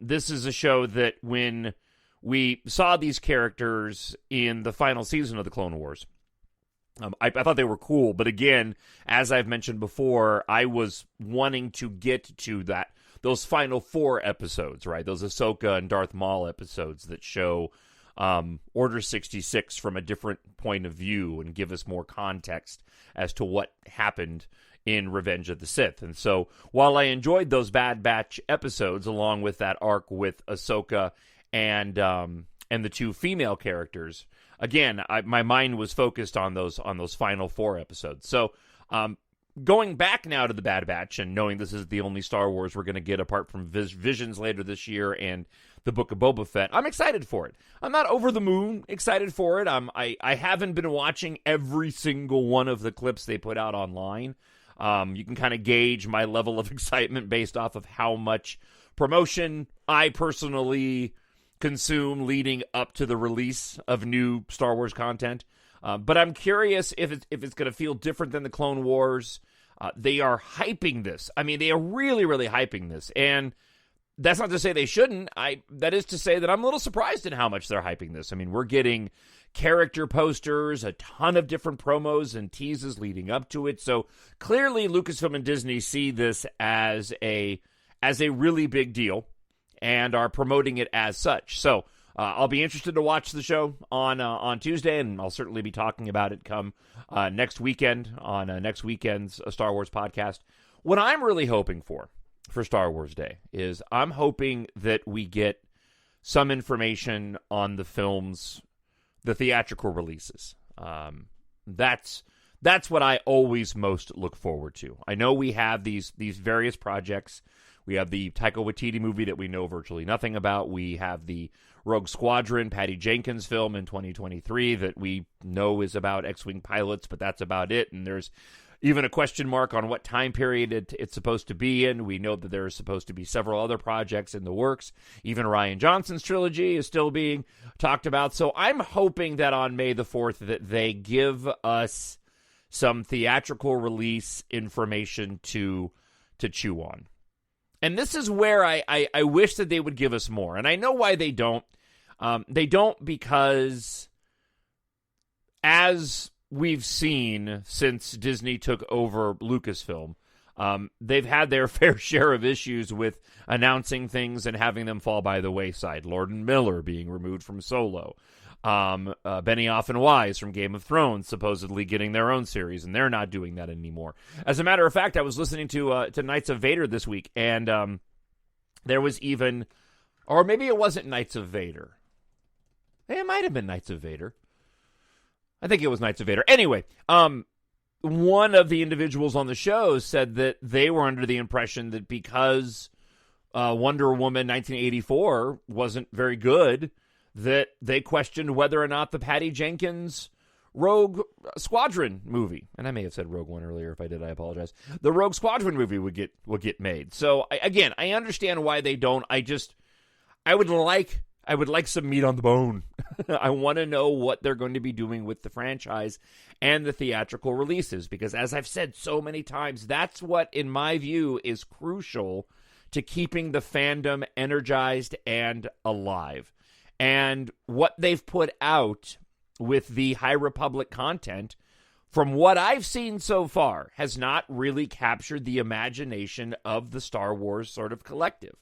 Speaker 1: This is a show that when we saw these characters in the final season of the Clone Wars, I thought they were cool, but again, as I've mentioned before, I was wanting to get to those final 4 episodes, right? Those Ahsoka and Darth Maul episodes that show Order 66 from a different point of view and give us more context as to what happened in Revenge of the Sith. And so, while I enjoyed those Bad Batch episodes, along with that arc with Ahsoka and the 2 female characters, again, my mind was focused on those final 4 episodes. So, going back now to the Bad Batch and knowing this is the only Star Wars we're going to get apart from Visions later this year and the Book of Boba Fett, I'm excited for it. I'm not over the moon excited for it. I haven't been watching every single one of the clips they put out online. You can kind of gauge my level of excitement based off of how much promotion I personally consume leading up to the release of new Star Wars content. But I'm curious if it's going to feel different than the Clone Wars. They are hyping this. I mean, they are really, really hyping this. And That's not to say they shouldn't. That is to say that I'm a little surprised in how much they're hyping this. I mean, we're getting character posters, a ton of different promos and teases leading up to it. So clearly Lucasfilm and Disney see this as a really big deal and are promoting it as such. So I'll be interested to watch the show on Tuesday, and I'll certainly be talking about it come next weekend on next weekend's Star Wars podcast. What I'm really hoping for Star Wars Day is I'm hoping that we get some information on the film's, the theatrical releases. That's what I always most look forward to. I know we have these various projects. We have the Taika Waititi movie that we know virtually nothing about. We have the Rogue Squadron, Patty Jenkins film in 2023 that we know is about X-Wing pilots, but that's about it. And there's even a question mark on what time period it's supposed to be in. We know that there are supposed to be several other projects in the works. Even Rian Johnson's trilogy is still being talked about. So I'm hoping that on May the 4th that they give us some theatrical release information to chew on. And this is where I wish that they would give us more. And I know why they don't. They don't because, as we've seen since Disney took over Lucasfilm, they've had their fair share of issues with announcing things and having them fall by the wayside. Lord and Miller being removed from Solo. Benioff and Weiss from Game of Thrones supposedly getting their own series, and they're not doing that anymore. As a matter of fact, I was listening to Knights of Vader this week, and there was even, or maybe it wasn't Knights of Vader. It might have been Knights of Vader. I think it was Knights of Vader. Anyway, one of the individuals on the show said that they were under the impression that because Wonder Woman 1984 wasn't very good, that they questioned whether or not the Patty Jenkins Rogue Squadron movie, and I may have said Rogue One earlier. If I did, I apologize. The Rogue Squadron movie would get made. So I understand why they don't. I would like some meat on the bone. I want to know what they're going to be doing with the franchise and the theatrical releases, because as I've said so many times, that's what, in my view, is crucial to keeping the fandom energized and alive. And what they've put out with the High Republic content, from what I've seen so far, has not really captured the imagination of the Star Wars sort of collective.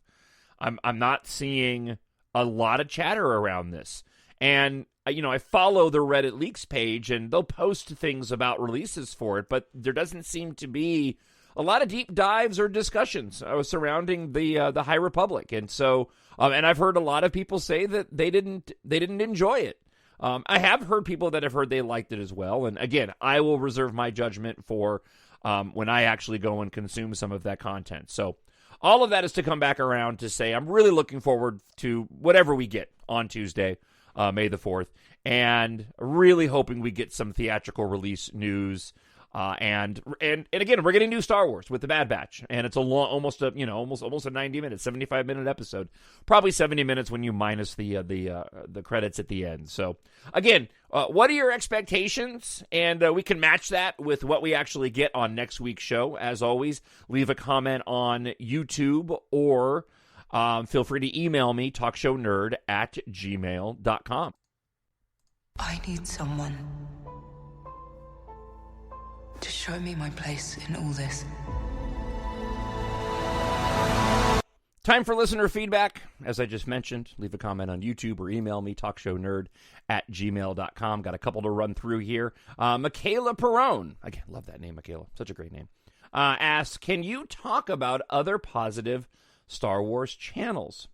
Speaker 1: I'm not seeing a lot of chatter around this. And, I follow the Reddit Leaks page, and they'll post things about releases for it, but there doesn't seem to be a lot of deep dives or discussions surrounding the High Republic. And so, and I've heard a lot of people say that they didn't enjoy it. I have heard people that have heard they liked it as well. And again, I will reserve my judgment for when I actually go and consume some of that content. So all of that is to come back around to say I'm really looking forward to whatever we get on Tuesday, May the 4th, and really hoping we get some theatrical release news. And again, we're getting new Star Wars with the Bad Batch, and it's a long, almost a 90-minute, 75-minute episode, probably 70 minutes when you minus the credits at the end. So again, what are your expectations? And we can match that with what we actually get on next week's show. As always, leave a comment on YouTube or feel free to email me, TalkShowNerd@gmail.com.
Speaker 3: I need someone to show me my place in all this.
Speaker 1: Time for listener feedback. As I just mentioned, leave a comment on YouTube or email me, TalkShowNerd@gmail.com. Got a couple to run through here. Michaela Perrone, again, love that name, Michaela. Such a great name. Asks, can you talk about other positive Star Wars channels?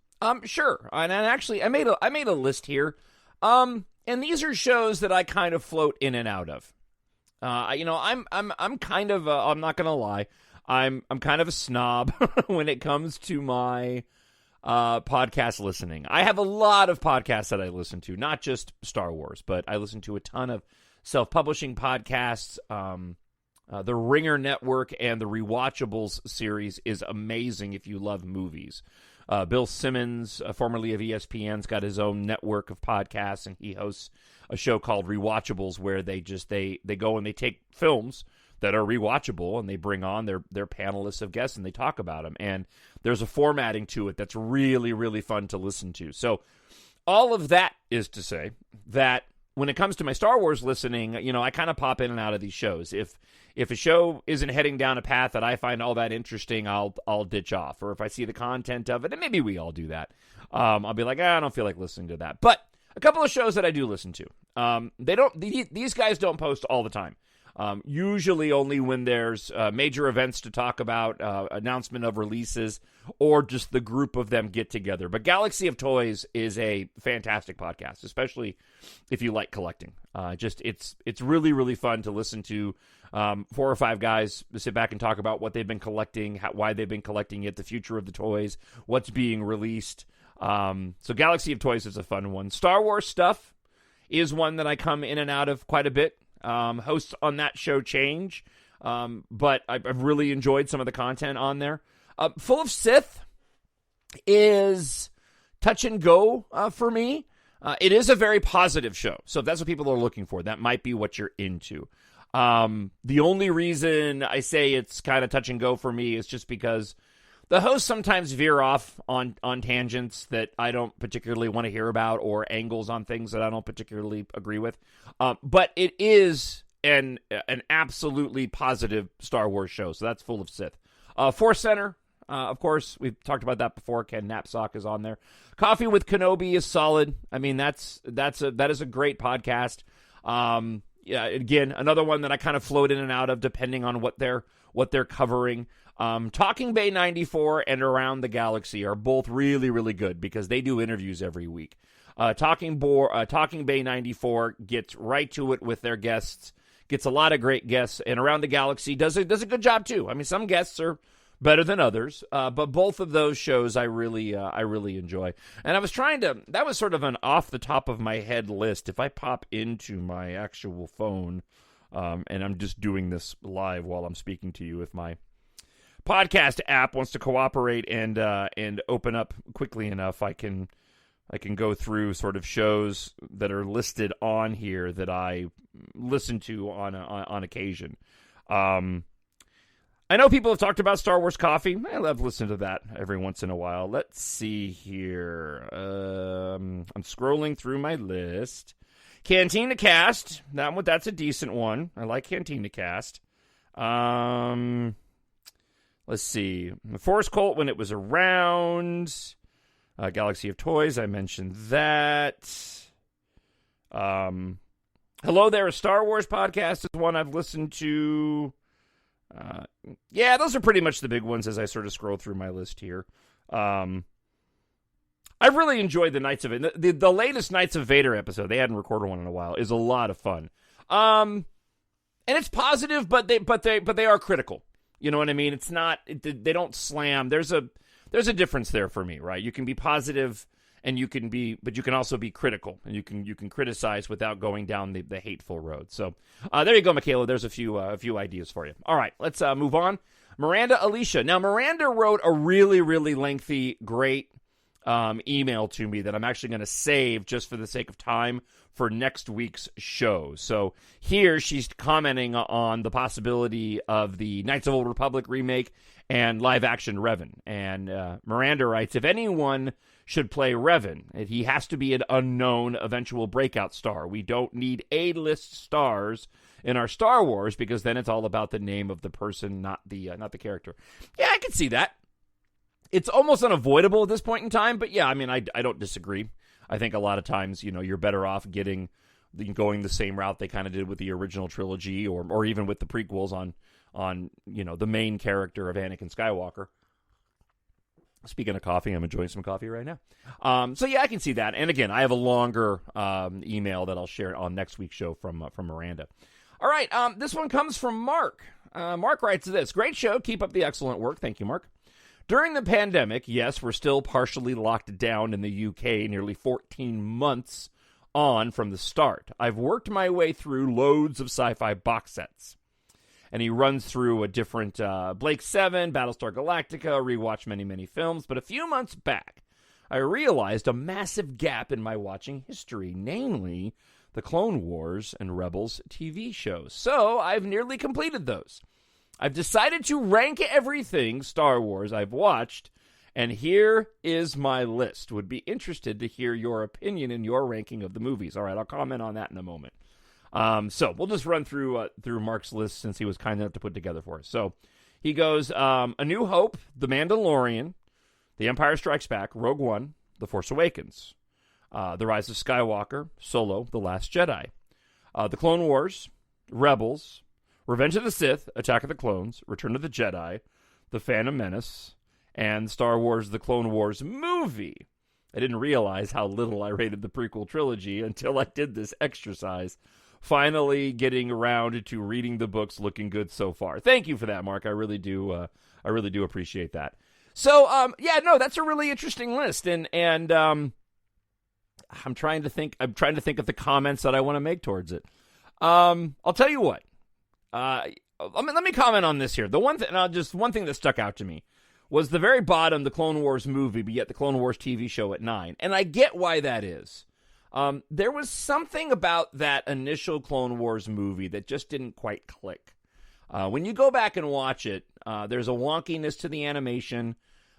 Speaker 1: Sure. And actually, I made a list here. And these are shows that I kind of float in and out of. I'm kind of I'm not gonna lie, I'm kind of a snob when it comes to my podcast listening. I have a lot of podcasts that I listen to, not just Star Wars, but I listen to a ton of self-publishing podcasts. The Ringer Network and the Rewatchables series is amazing if you love movies. Bill Simmons, formerly of ESPN's got his own network of podcasts, and he hosts a show called Rewatchables, where they go and they take films that are rewatchable, and they bring on their panelists of guests, and they talk about them. And there's a formatting to it that's really, really fun to listen to. So all of that is to say that when it comes to my Star Wars listening, I kind of pop in and out of these shows. If a show isn't heading down a path that I find all that interesting, I'll ditch off. Or if I see the content of it, and maybe we all do that, I'll be like, I don't feel like listening to that. But a couple of shows that I do listen to, these guys don't post all the time. Usually only when there's major events to talk about, announcement of releases, or just the group of them get together. But Galaxy of Toys is a fantastic podcast, especially if you like collecting. It's really, really fun to listen to. 4 or 5 guys sit back and talk about what they've been collecting, why they've been collecting it, the future of the toys, what's being released. So Galaxy of Toys is a fun one. Star Wars stuff is one that I come in and out of quite a bit. Hosts on that show change, but I've really enjoyed some of the content on there. Full of Sith is touch and go for me. It is a very positive show, so if that's what people are looking for, that might be what you're into. The only reason I say it's kind of touch and go for me is just because the hosts sometimes veer off on tangents that I don't particularly want to hear about, or angles on things that I don't particularly agree with. But it is an absolutely positive Star Wars show, so that's Full of Sith. Force Center, of course, we've talked about that before. Ken Knapsack is on there. Coffee with Kenobi is solid. I mean, that is a great podcast. Yeah, again, another one that I kind of float in and out of depending on what they're covering. Talking Bay 94 and Around the Galaxy are both really, really good because they do interviews every week. Talking Bay 94 gets right to it with their guests, gets a lot of great guests, and Around the Galaxy does a good job too. I mean, some guests are better than others, but both of those shows I really enjoy. And I was that was sort of an off the top of my head list. If I pop into my actual phone, and I'm just doing this live while I'm speaking to you, if my podcast app wants to cooperate and open up quickly enough, I can go through sort of shows that are listed on here that I listen to on occasion. I know people have talked about Star Wars Coffee. I love listening to that every once in a while. Let's see here. I'm scrolling through my list. Cantina Cast. That's a decent one. I like Cantina Cast. Let's see. The Force Cult when it was around. Galaxy of Toys, I mentioned that. Hello There, a Star Wars podcast is one I've listened to. Yeah, those are pretty much the big ones as I sort of scroll through my list here. I've really enjoyed the Knights of It. The latest Knights of Vader episode, they hadn't recorded one in a while, is a lot of fun. And it's positive, but they are critical. You know what I mean? It's not, they don't slam. There's a difference there for me, right? You can be positive and but you can also be critical, and you can criticize without going down the hateful road. So there you go, Michaela. There's a few ideas for you. All right, let's move on. Miranda Alicia. Now, Miranda wrote a really, really lengthy, great email to me that I'm actually going to save just for the sake of time for next week's show. So here she's commenting on the possibility of the Knights of the Old Republic remake and live-action Revan. And Miranda writes, if anyone should play Revan, he has to be an unknown eventual breakout star. We don't need A-list stars in our Star Wars because then it's all about the name of the person, not the character. Yeah, I can see that. It's almost unavoidable at this point in time, but yeah, I mean, I don't disagree. I think a lot of times, you're better off going the same route they kind of did with the original trilogy, or even with the prequels on the main character of Anakin Skywalker. Speaking of coffee, I'm enjoying some coffee right now. So yeah, I can see that. And again, I have a longer email that I'll share on next week's show from Miranda. All right, this one comes from Mark. Mark writes this: great show, keep up the excellent work. Thank you, Mark. During the pandemic, yes, we're still partially locked down in the UK, nearly 14 months on from the start. I've worked my way through loads of sci-fi box sets. and he runs through a different Blake 7, Battlestar Galactica, rewatched many, many films. But a few months back, I realized a massive gap in my watching history, namely the Clone Wars and Rebels TV shows. So I've nearly completed those. I've decided to rank everything Star Wars I've watched, and here is my list. Would be interested to hear your opinion and your ranking of the movies. All right, I'll comment on that in a moment. So we'll just run through Mark's list since he was kind enough to put together for us. So he goes, A New Hope, The Mandalorian, The Empire Strikes Back, Rogue One, The Force Awakens, The Rise of Skywalker, Solo, The Last Jedi, The Clone Wars, Rebels, Revenge of the Sith, Attack of the Clones, Return of the Jedi, The Phantom Menace, and Star Wars The Clone Wars movie. I didn't realize how little I rated the prequel trilogy until I did this exercise. Finally getting around to reading the books, looking good so far. Thank you for that, Mark. I really do appreciate that. So, that's a really interesting list, and I'm trying to think of the comments that I want to make towards it. I'll tell you what. Let me comment on this here. The one thing that stuck out to me was the very bottom, the Clone Wars movie, but yet the Clone Wars TV show at 9. And I get why that is. There was something about that initial Clone Wars movie that just didn't quite click. When you go back and watch it, there's a wonkiness to the animation.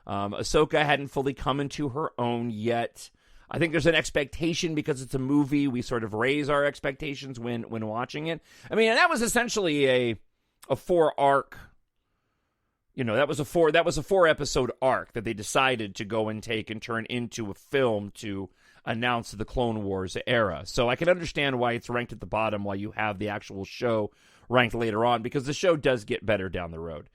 Speaker 1: Ahsoka hadn't fully come into her own yet. I think there's an expectation because it's a movie. We sort of raise our expectations when watching it. I mean, and that was essentially a 4-arc. That was a 4-episode arc that they decided to go and take and turn into a film to announce the Clone Wars era. So I can understand why it's ranked at the bottom while you have the actual show ranked later on, because the show does get better down the road.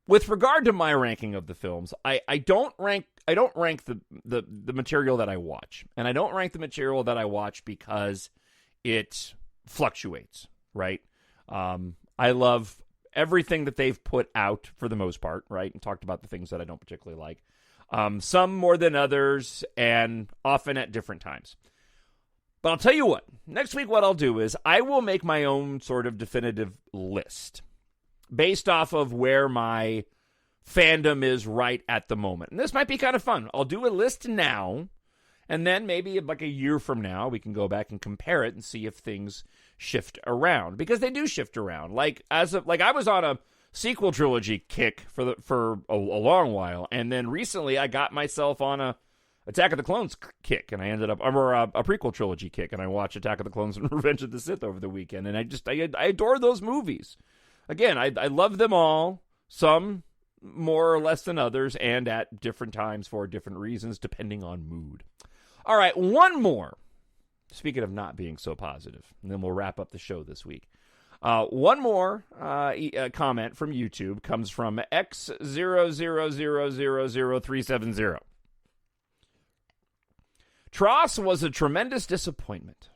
Speaker 1: With regard to my ranking of the films, I don't rank the material that I watch. And I don't rank the material that I watch because it fluctuates, right? I love everything that they've put out for the most part, right? And talked about the things that I don't particularly like. Some more than others, and often at different times. But I'll tell you what, next week what I'll do is I will make my own sort of definitive list based off of where my fandom is right at the moment. And this might be kind of fun. I'll do a list now, and then maybe like a year from now, we can go back and compare it and see if things shift around, because they do shift around. Like I was on a sequel trilogy kick for a long while, and then recently I got myself on a Attack of the Clones kick, and I ended up or a prequel trilogy kick, and I watched Attack of the Clones and Revenge of the Sith over the weekend, and I adore those movies. Again, I love them all, some more or less than others, and at different times for different reasons, depending on mood. All right, one more. Speaking of not being so positive, and then we'll wrap up the show this week. One more comment from YouTube comes from X00000370. TROS was a tremendous disappointment.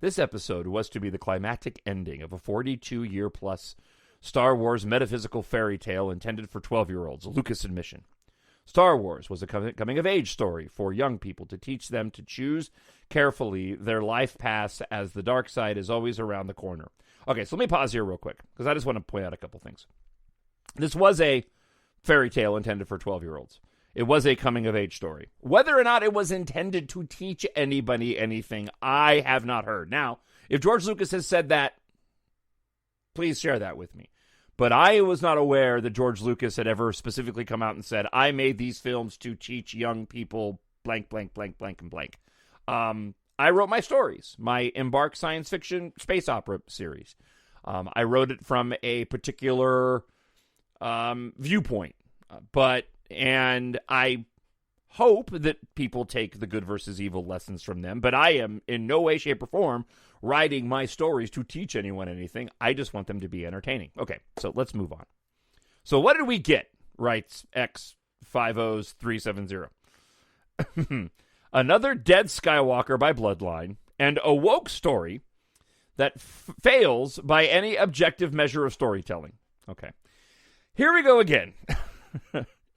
Speaker 1: This episode was to be the climactic ending of a 42-year-plus Star Wars metaphysical fairy tale intended for 12-year-olds, Lucas admission. Star Wars was a coming-of-age story for young people to teach them to choose carefully their life paths, as the dark side is always around the corner. Okay, so let me pause here real quick, because I just want to point out a couple things. This was a fairy tale intended for 12-year-olds. It was a coming-of-age story. Whether or not it was intended to teach anybody anything, I have not heard. Now, if George Lucas has said that, please share that with me. But I was not aware that George Lucas had ever specifically come out and said, I made these films to teach young people blank, blank, blank, blank, and blank. I wrote my stories, my EMBARK science fiction space opera series. I wrote it from a particular viewpoint. And I hope that people take the good versus evil lessons from them. But I am in no way, shape, or form writing my stories to teach anyone anything. I just want them to be entertaining. Okay, so let's move on. So what did we get? Writes X500370. Another dead Skywalker by bloodline, and a woke story that fails by any objective measure of storytelling. Okay. Here we go again.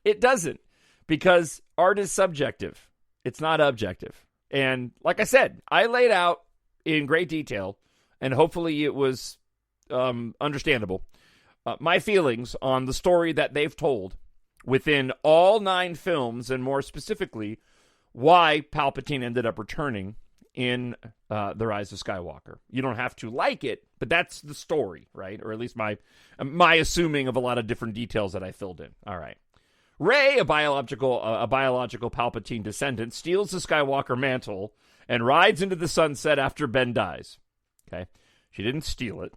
Speaker 1: It doesn't, because art is subjective. It's not objective. And like I said, I laid out in great detail, and hopefully it was understandable, my feelings on the story that they've told within all 9 films, and more specifically, why Palpatine ended up returning in The Rise of Skywalker. You don't have to like it, but that's the story, right? Or at least my assuming of a lot of different details that I filled in. All right. Rey, a biological Palpatine descendant, steals the Skywalker mantle and rides into the sunset after Ben dies. Okay. She didn't steal it.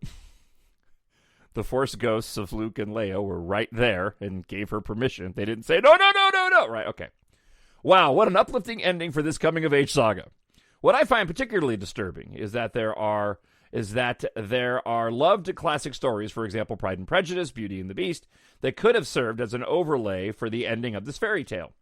Speaker 1: The Force ghosts of Luke and Leia were right there and gave her permission. They didn't say, no. Right, okay. Wow, what an uplifting ending for this coming-of-age saga. What I find particularly disturbing is that there are loved classic stories, for example, Pride and Prejudice, Beauty and the Beast, that could have served as an overlay for the ending of this fairy tale.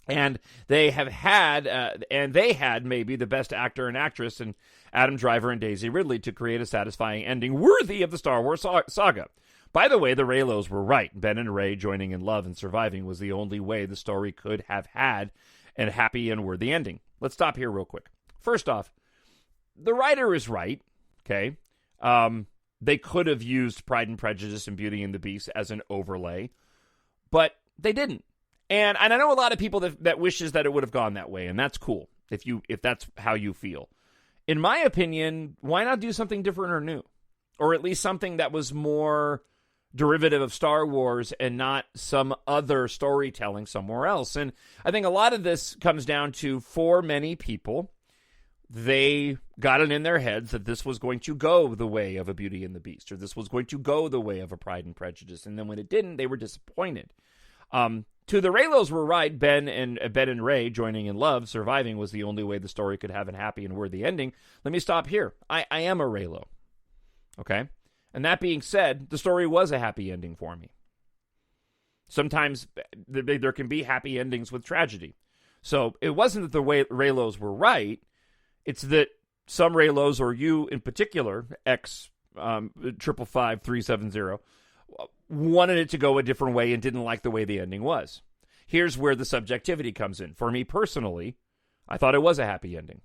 Speaker 1: And they had maybe the best actor and actress in Adam Driver and Daisy Ridley to create a satisfying ending worthy of the Star Wars saga. By the way, the Reylos were right. Ben and Rey joining in love and surviving was the only way the story could have had a happy and worthy ending. Let's stop here real quick. First off, the writer is right, okay? They could have used Pride and Prejudice and Beauty and the Beast as an overlay, but they didn't. And I know a lot of people that wishes that it would have gone that way, and that's cool if that's how you feel. In my opinion, why not do something different or new? Or at least something that was more derivative of Star Wars and not some other storytelling somewhere else. And I think a lot of this comes down to, for many people, they got it in their heads that this was going to go the way of a Beauty and the Beast, or this was going to go the way of a Pride and Prejudice. And then when it didn't, they were disappointed. To the Reylos were right. Ben and Rey joining in love, surviving was the only way the story could have a happy and worthy ending. Let me stop here. I am a Reylo. Okay? And that being said, the story was a happy ending for me. Sometimes there can be happy endings with tragedy. So it wasn't that the Reylos were right. It's that some Reylos, or you in particular, X 555370, wanted it to go a different way and didn't like the way the ending was. Here's where the subjectivity comes in. For me personally, I thought it was a happy ending.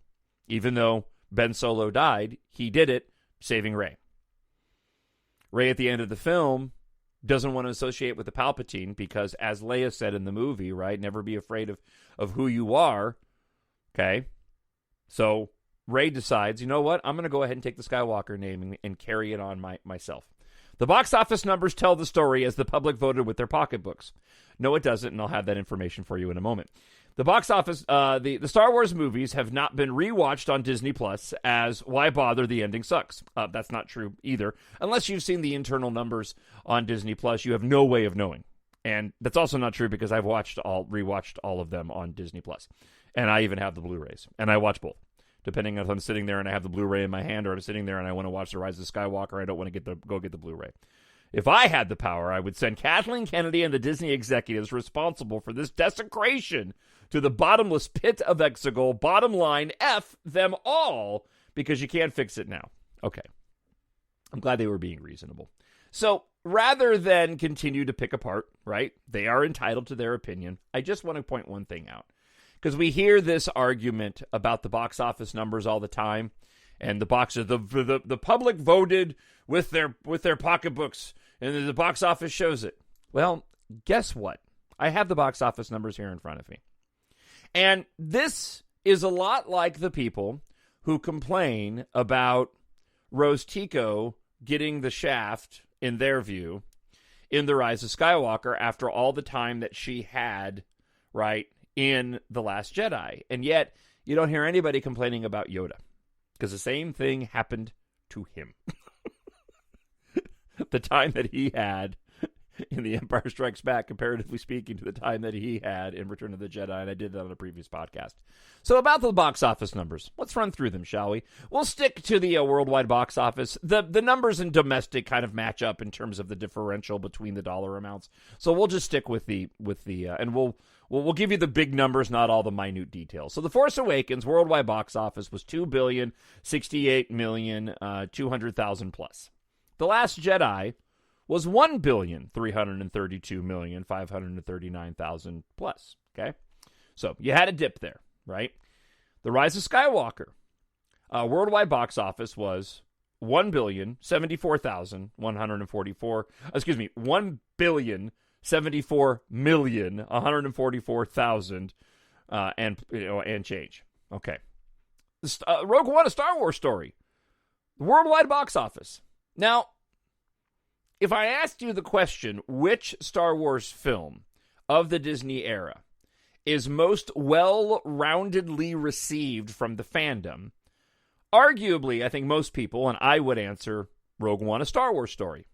Speaker 1: Even though Ben Solo died, he did it saving Rey. Rey at the end of the film doesn't want to associate with the Palpatine because, as Leia said in the movie, right, never be afraid of who you are. Okay? So Rey decides, you know what, I'm going to go ahead and take the Skywalker name and carry it on myself. The box office numbers tell the story as the public voted with their pocketbooks. No, it doesn't, and I'll have that information for you in a moment. The box office, the Star Wars movies have not been rewatched on Disney Plus, as why bother, the ending sucks. That's not true either. Unless you've seen the internal numbers on Disney Plus, you have no way of knowing. And that's also not true because I've rewatched all of them on Disney Plus. And I even have the Blu-rays, and I watch both. Depending on if I'm sitting there and I have the Blu-ray in my hand, or I'm sitting there and I want to watch The Rise of Skywalker, I don't want to go get the Blu-ray. If I had the power, I would send Kathleen Kennedy and the Disney executives responsible for this desecration to the bottomless pit of EXEGOL. Bottom line, F them all, because you can't fix it now. Okay. I'm glad they were being reasonable. So rather than continue to pick apart, right, they are entitled to their opinion, I just want to point one thing out. Because we hear this argument about the box office numbers all the time, and the public voted with their pocketbooks, and the box office shows it. Well, guess what? I have the box office numbers here in front of me. And this is a lot like the people who complain about Rose Tico getting the shaft, in their view, in The Rise of Skywalker after all the time that she had, right, in The Last Jedi. And yet, you don't hear anybody complaining about Yoda, because the same thing happened to him. The time that he had in The Empire Strikes Back, comparatively speaking, to the time that he had in Return of the Jedi, and I did that on a previous podcast. So about the box office numbers, let's run through them, shall we? We'll stick to the worldwide box office. The numbers in domestic kind of match up in terms of the differential between the dollar amounts. So we'll just stick with the and we'll give you the big numbers, not all the minute details. So The Force Awakens worldwide box office was $2,068,200,000 plus. The Last Jedi was $1,332,539,000 plus. Okay, so you had a dip there, right? The Rise of Skywalker worldwide box office was 1,074,144,000 and change. Okay. Rogue One, a Star Wars story. Worldwide box office. Now, if I asked you the question, which Star Wars film of the Disney era is most well-roundedly received from the fandom, arguably, I think most people, and I would answer Rogue One, a Star Wars story.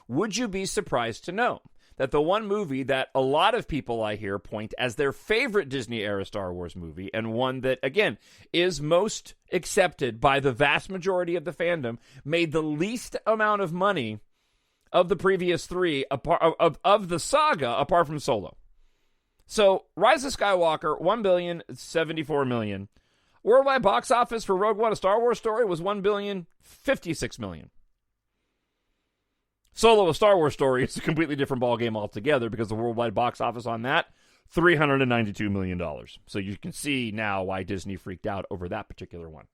Speaker 1: Would you be surprised to know that the one movie that a lot of people I hear point as their favorite Disney-era Star Wars movie, and one that, again, is most accepted by the vast majority of the fandom, made the least amount of money of the previous three of the saga, apart from Solo? So, Rise of Skywalker, $1,074,000,000. Worldwide box office for Rogue One, a Star Wars story, was $1,056,000,000. Solo, a Star Wars story, is a completely different ballgame altogether because the worldwide box office on that, $392 million. So you can see now why Disney freaked out over that particular one.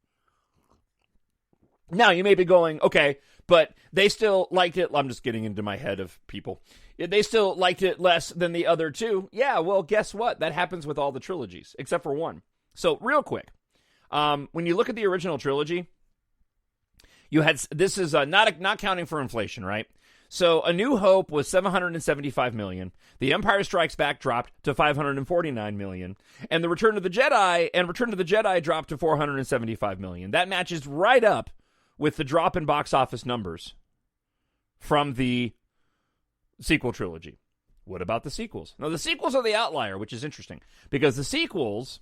Speaker 1: Now, you may be going, okay, but they still liked it. I'm just getting into my head of people. They still liked it less than the other two. Yeah, well, guess what? That happens with all the trilogies, except for one. So, real quick, when you look at the original trilogy, you had, this is not counting for inflation, right? So, A New Hope was $775 million. The Empire Strikes Back dropped to $549 million. And Return of the Jedi dropped to $475 million. That matches right up with the drop in box office numbers from the sequel trilogy. What about the sequels? Now, the sequels are the outlier, which is interesting, because the prequels,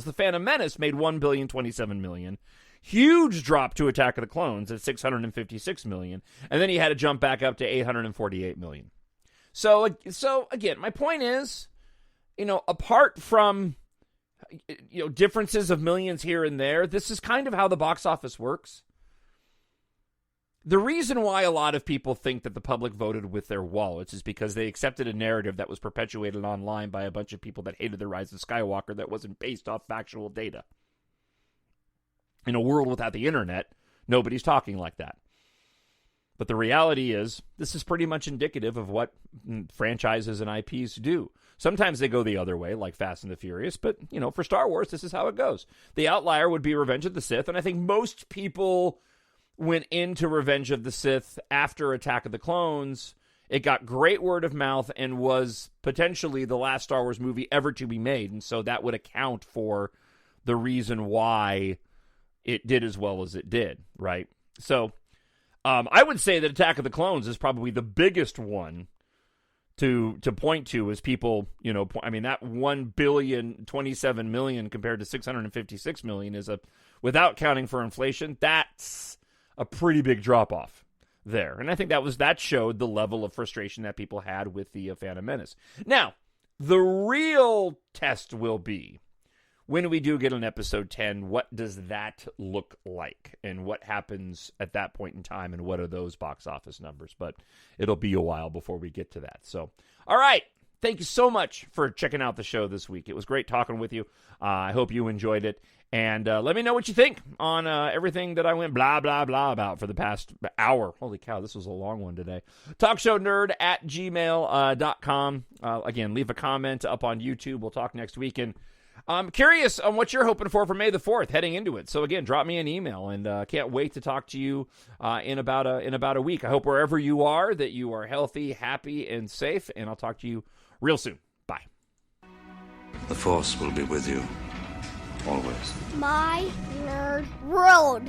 Speaker 1: The Phantom Menace made $1,027,000,000. Huge drop to Attack of the Clones at $656 million, and then he had to jump back up to $848 million. So again, my point is, apart from differences of millions here and there, this is kind of how the box office works. The reason why a lot of people think that the public voted with their wallets is because they accepted a narrative that was perpetuated online by a bunch of people that hated the Rise of Skywalker that wasn't based off factual data. In a world without the internet, nobody's talking like that. But the reality is, this is pretty much indicative of what franchises and IPs do. Sometimes they go the other way, like Fast and the Furious, but, for Star Wars, this is how it goes. The outlier would be Revenge of the Sith, and I think most people went into Revenge of the Sith after Attack of the Clones. It got great word of mouth and was potentially the last Star Wars movie ever to be made, and so that would account for the reason why it did as well as it did, right? So, I would say that Attack of the Clones is probably the biggest one to point to as people, that $1,027,000,000 compared to $656 million is without counting for inflation, that's a pretty big drop-off there. And I think that showed the level of frustration that people had with the Phantom Menace. Now, the real test will be, when we do get an episode 10, what does that look like? And what happens at that point in time? And what are those box office numbers? But it'll be a while before we get to that. So, all right. Thank you so much for checking out the show this week. It was great talking with you. I hope you enjoyed it. And let me know what you think on everything that I went blah, blah, blah about for the past hour. Holy cow, this was a long one today. TalkShowNerd@gmail.com. Again, leave a comment up on YouTube. We'll talk next week. And I'm curious on what you're hoping for May the 4th, heading into it. So again, drop me an email, and can't wait to talk to you in about a week. I hope wherever you are that you are healthy, happy, and safe. And I'll talk to you real soon. Bye.
Speaker 10: The Force will be with you always.
Speaker 5: My Nerd World.